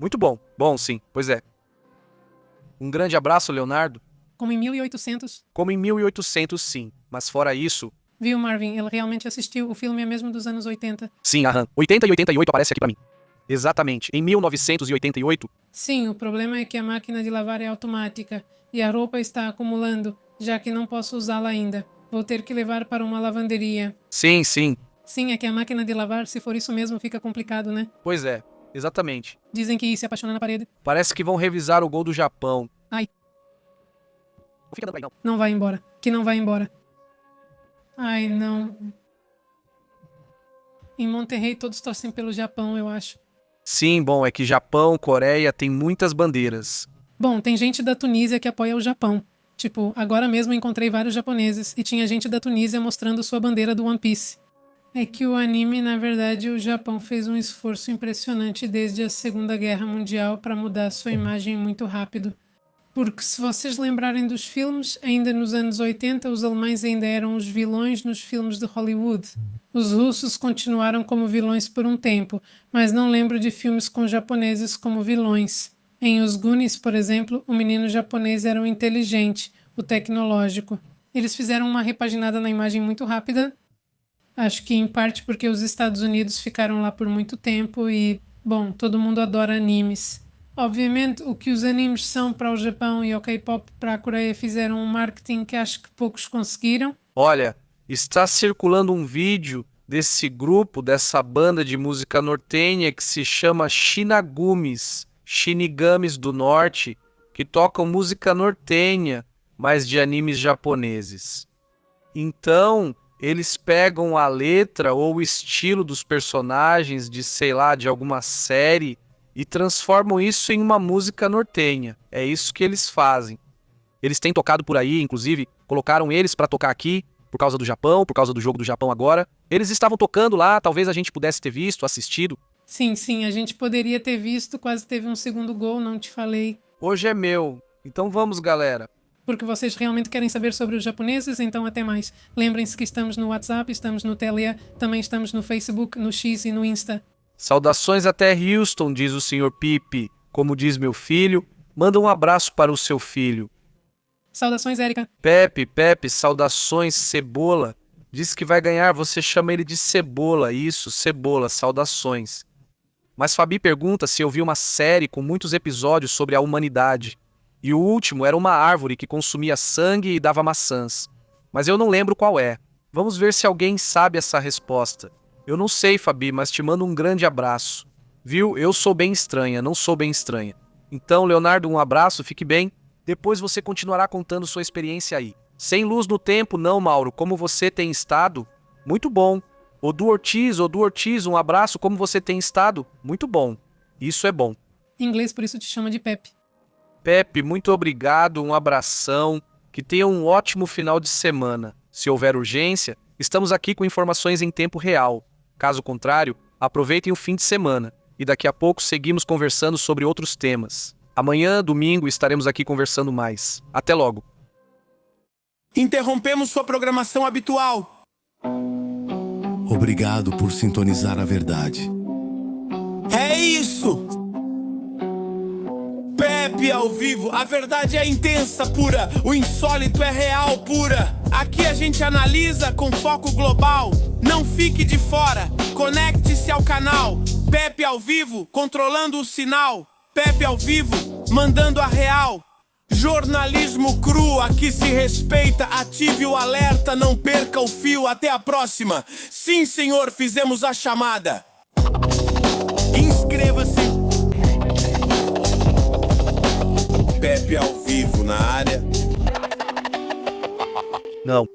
Muito bom. Bom, sim, pois é. Um grande abraço, Leonardo. Como em 1800. Como em 1800, sim. Mas fora isso... Viu, Marvin? Ele realmente assistiu. O filme é mesmo dos anos 80. Sim, aham. 80 e 88 aparece aqui pra mim. Exatamente. Em 1988... Sim, o problema é que a máquina de lavar é automática e a roupa está acumulando, já que não posso usá-la ainda. Vou ter que levar para uma lavanderia. Sim. Sim, é que a máquina de lavar, se for isso mesmo, fica complicado, né? Pois é, exatamente. Dizem que se apaixona na parede. Parece que vão revisar o gol do Japão. Ai, Não fica dando aí, não. não vai embora. Que não vai embora. Ai, não. Em Monterrey todos torcem pelo Japão, eu acho. Sim, bom, é que Japão, Coreia tem muitas bandeiras. Bom, tem gente da Tunísia que apoia o Japão. Tipo, agora mesmo encontrei vários japoneses e tinha gente da Tunísia mostrando sua bandeira do One Piece. É que o anime, na verdade, o Japão fez um esforço impressionante desde a Segunda Guerra Mundial para mudar sua imagem muito rápido. Porque se vocês lembrarem dos filmes, ainda nos anos 80 os alemães ainda eram os vilões nos filmes de Hollywood. Os russos continuaram como vilões por um tempo, mas não lembro de filmes com japoneses como vilões. Em Os Goonies, por exemplo, o menino japonês era o inteligente, o tecnológico. Eles fizeram uma repaginada na imagem muito rápida, acho que em parte porque os Estados Unidos ficaram lá por muito tempo e, bom, todo mundo adora animes. Obviamente, o que os animes são para o Japão e o K-pop para a Coreia fizeram um marketing que acho que poucos conseguiram. Olha, está circulando um vídeo desse grupo, dessa banda de música nortenha que se chama Shinagumis, Shinigamis do Norte, que tocam música nortenha, mas de animes japoneses. Então, eles pegam a letra ou o estilo dos personagens de, sei lá, de alguma série e transformam isso em uma música nortenha. É isso que eles fazem. Eles têm tocado por aí, inclusive, colocaram eles para tocar aqui, por causa do Japão, por causa do jogo do Japão agora. Eles estavam tocando lá, talvez a gente pudesse ter visto, assistido. Sim, a gente poderia ter visto, quase teve um segundo gol, não te falei. Hoje é meu. Então vamos, galera. Porque vocês realmente querem saber sobre os japoneses, então até mais. Lembrem-se que estamos no WhatsApp, estamos no Telia, também estamos no Facebook, no X e no Insta. Saudações até Houston, diz o Sr. Pipe. Como diz meu filho, manda um abraço para o seu filho. Saudações, Érica. Pepe, saudações, Cebola. Disse que vai ganhar, você chama ele de Cebola. Isso, Cebola, saudações. Mas Fabi pergunta se eu vi uma série com muitos episódios sobre a humanidade. E o último era uma árvore que consumia sangue e dava maçãs. Mas eu não lembro qual é. Vamos ver se alguém sabe essa resposta. Eu não sei, Fabi, mas te mando um grande abraço. Viu? Eu sou bem estranha, não sou bem estranha. Então, Leonardo, um abraço, fique bem. Depois você continuará contando sua experiência aí. Sem luz no tempo, não, Mauro. Como você tem estado? Muito bom. Odu Ortiz, um abraço. Como você tem estado? Muito bom. Isso é bom. Em inglês, por isso te chama de Pepe. Pepe, muito obrigado, um abração. Que tenha um ótimo final de semana. Se houver urgência, estamos aqui com informações em tempo real. Caso contrário, aproveitem o fim de semana. E daqui a pouco seguimos conversando sobre outros temas. Amanhã, domingo, estaremos aqui conversando mais. Até logo. Interrompemos sua programação habitual. Obrigado por sintonizar a verdade. É isso! Pepe ao vivo, a verdade é intensa, pura. O insólito é real, pura. Aqui a gente analisa com foco global. Não fique de fora, conecte-se ao canal. Pepe ao vivo, controlando o sinal. Pepe ao vivo, mandando a real. Jornalismo cru, aqui se respeita. Ative o alerta, não perca o fio. Até a próxima. Sim, senhor, fizemos a chamada. Inscreva-se. Pepe ao vivo na área. Não.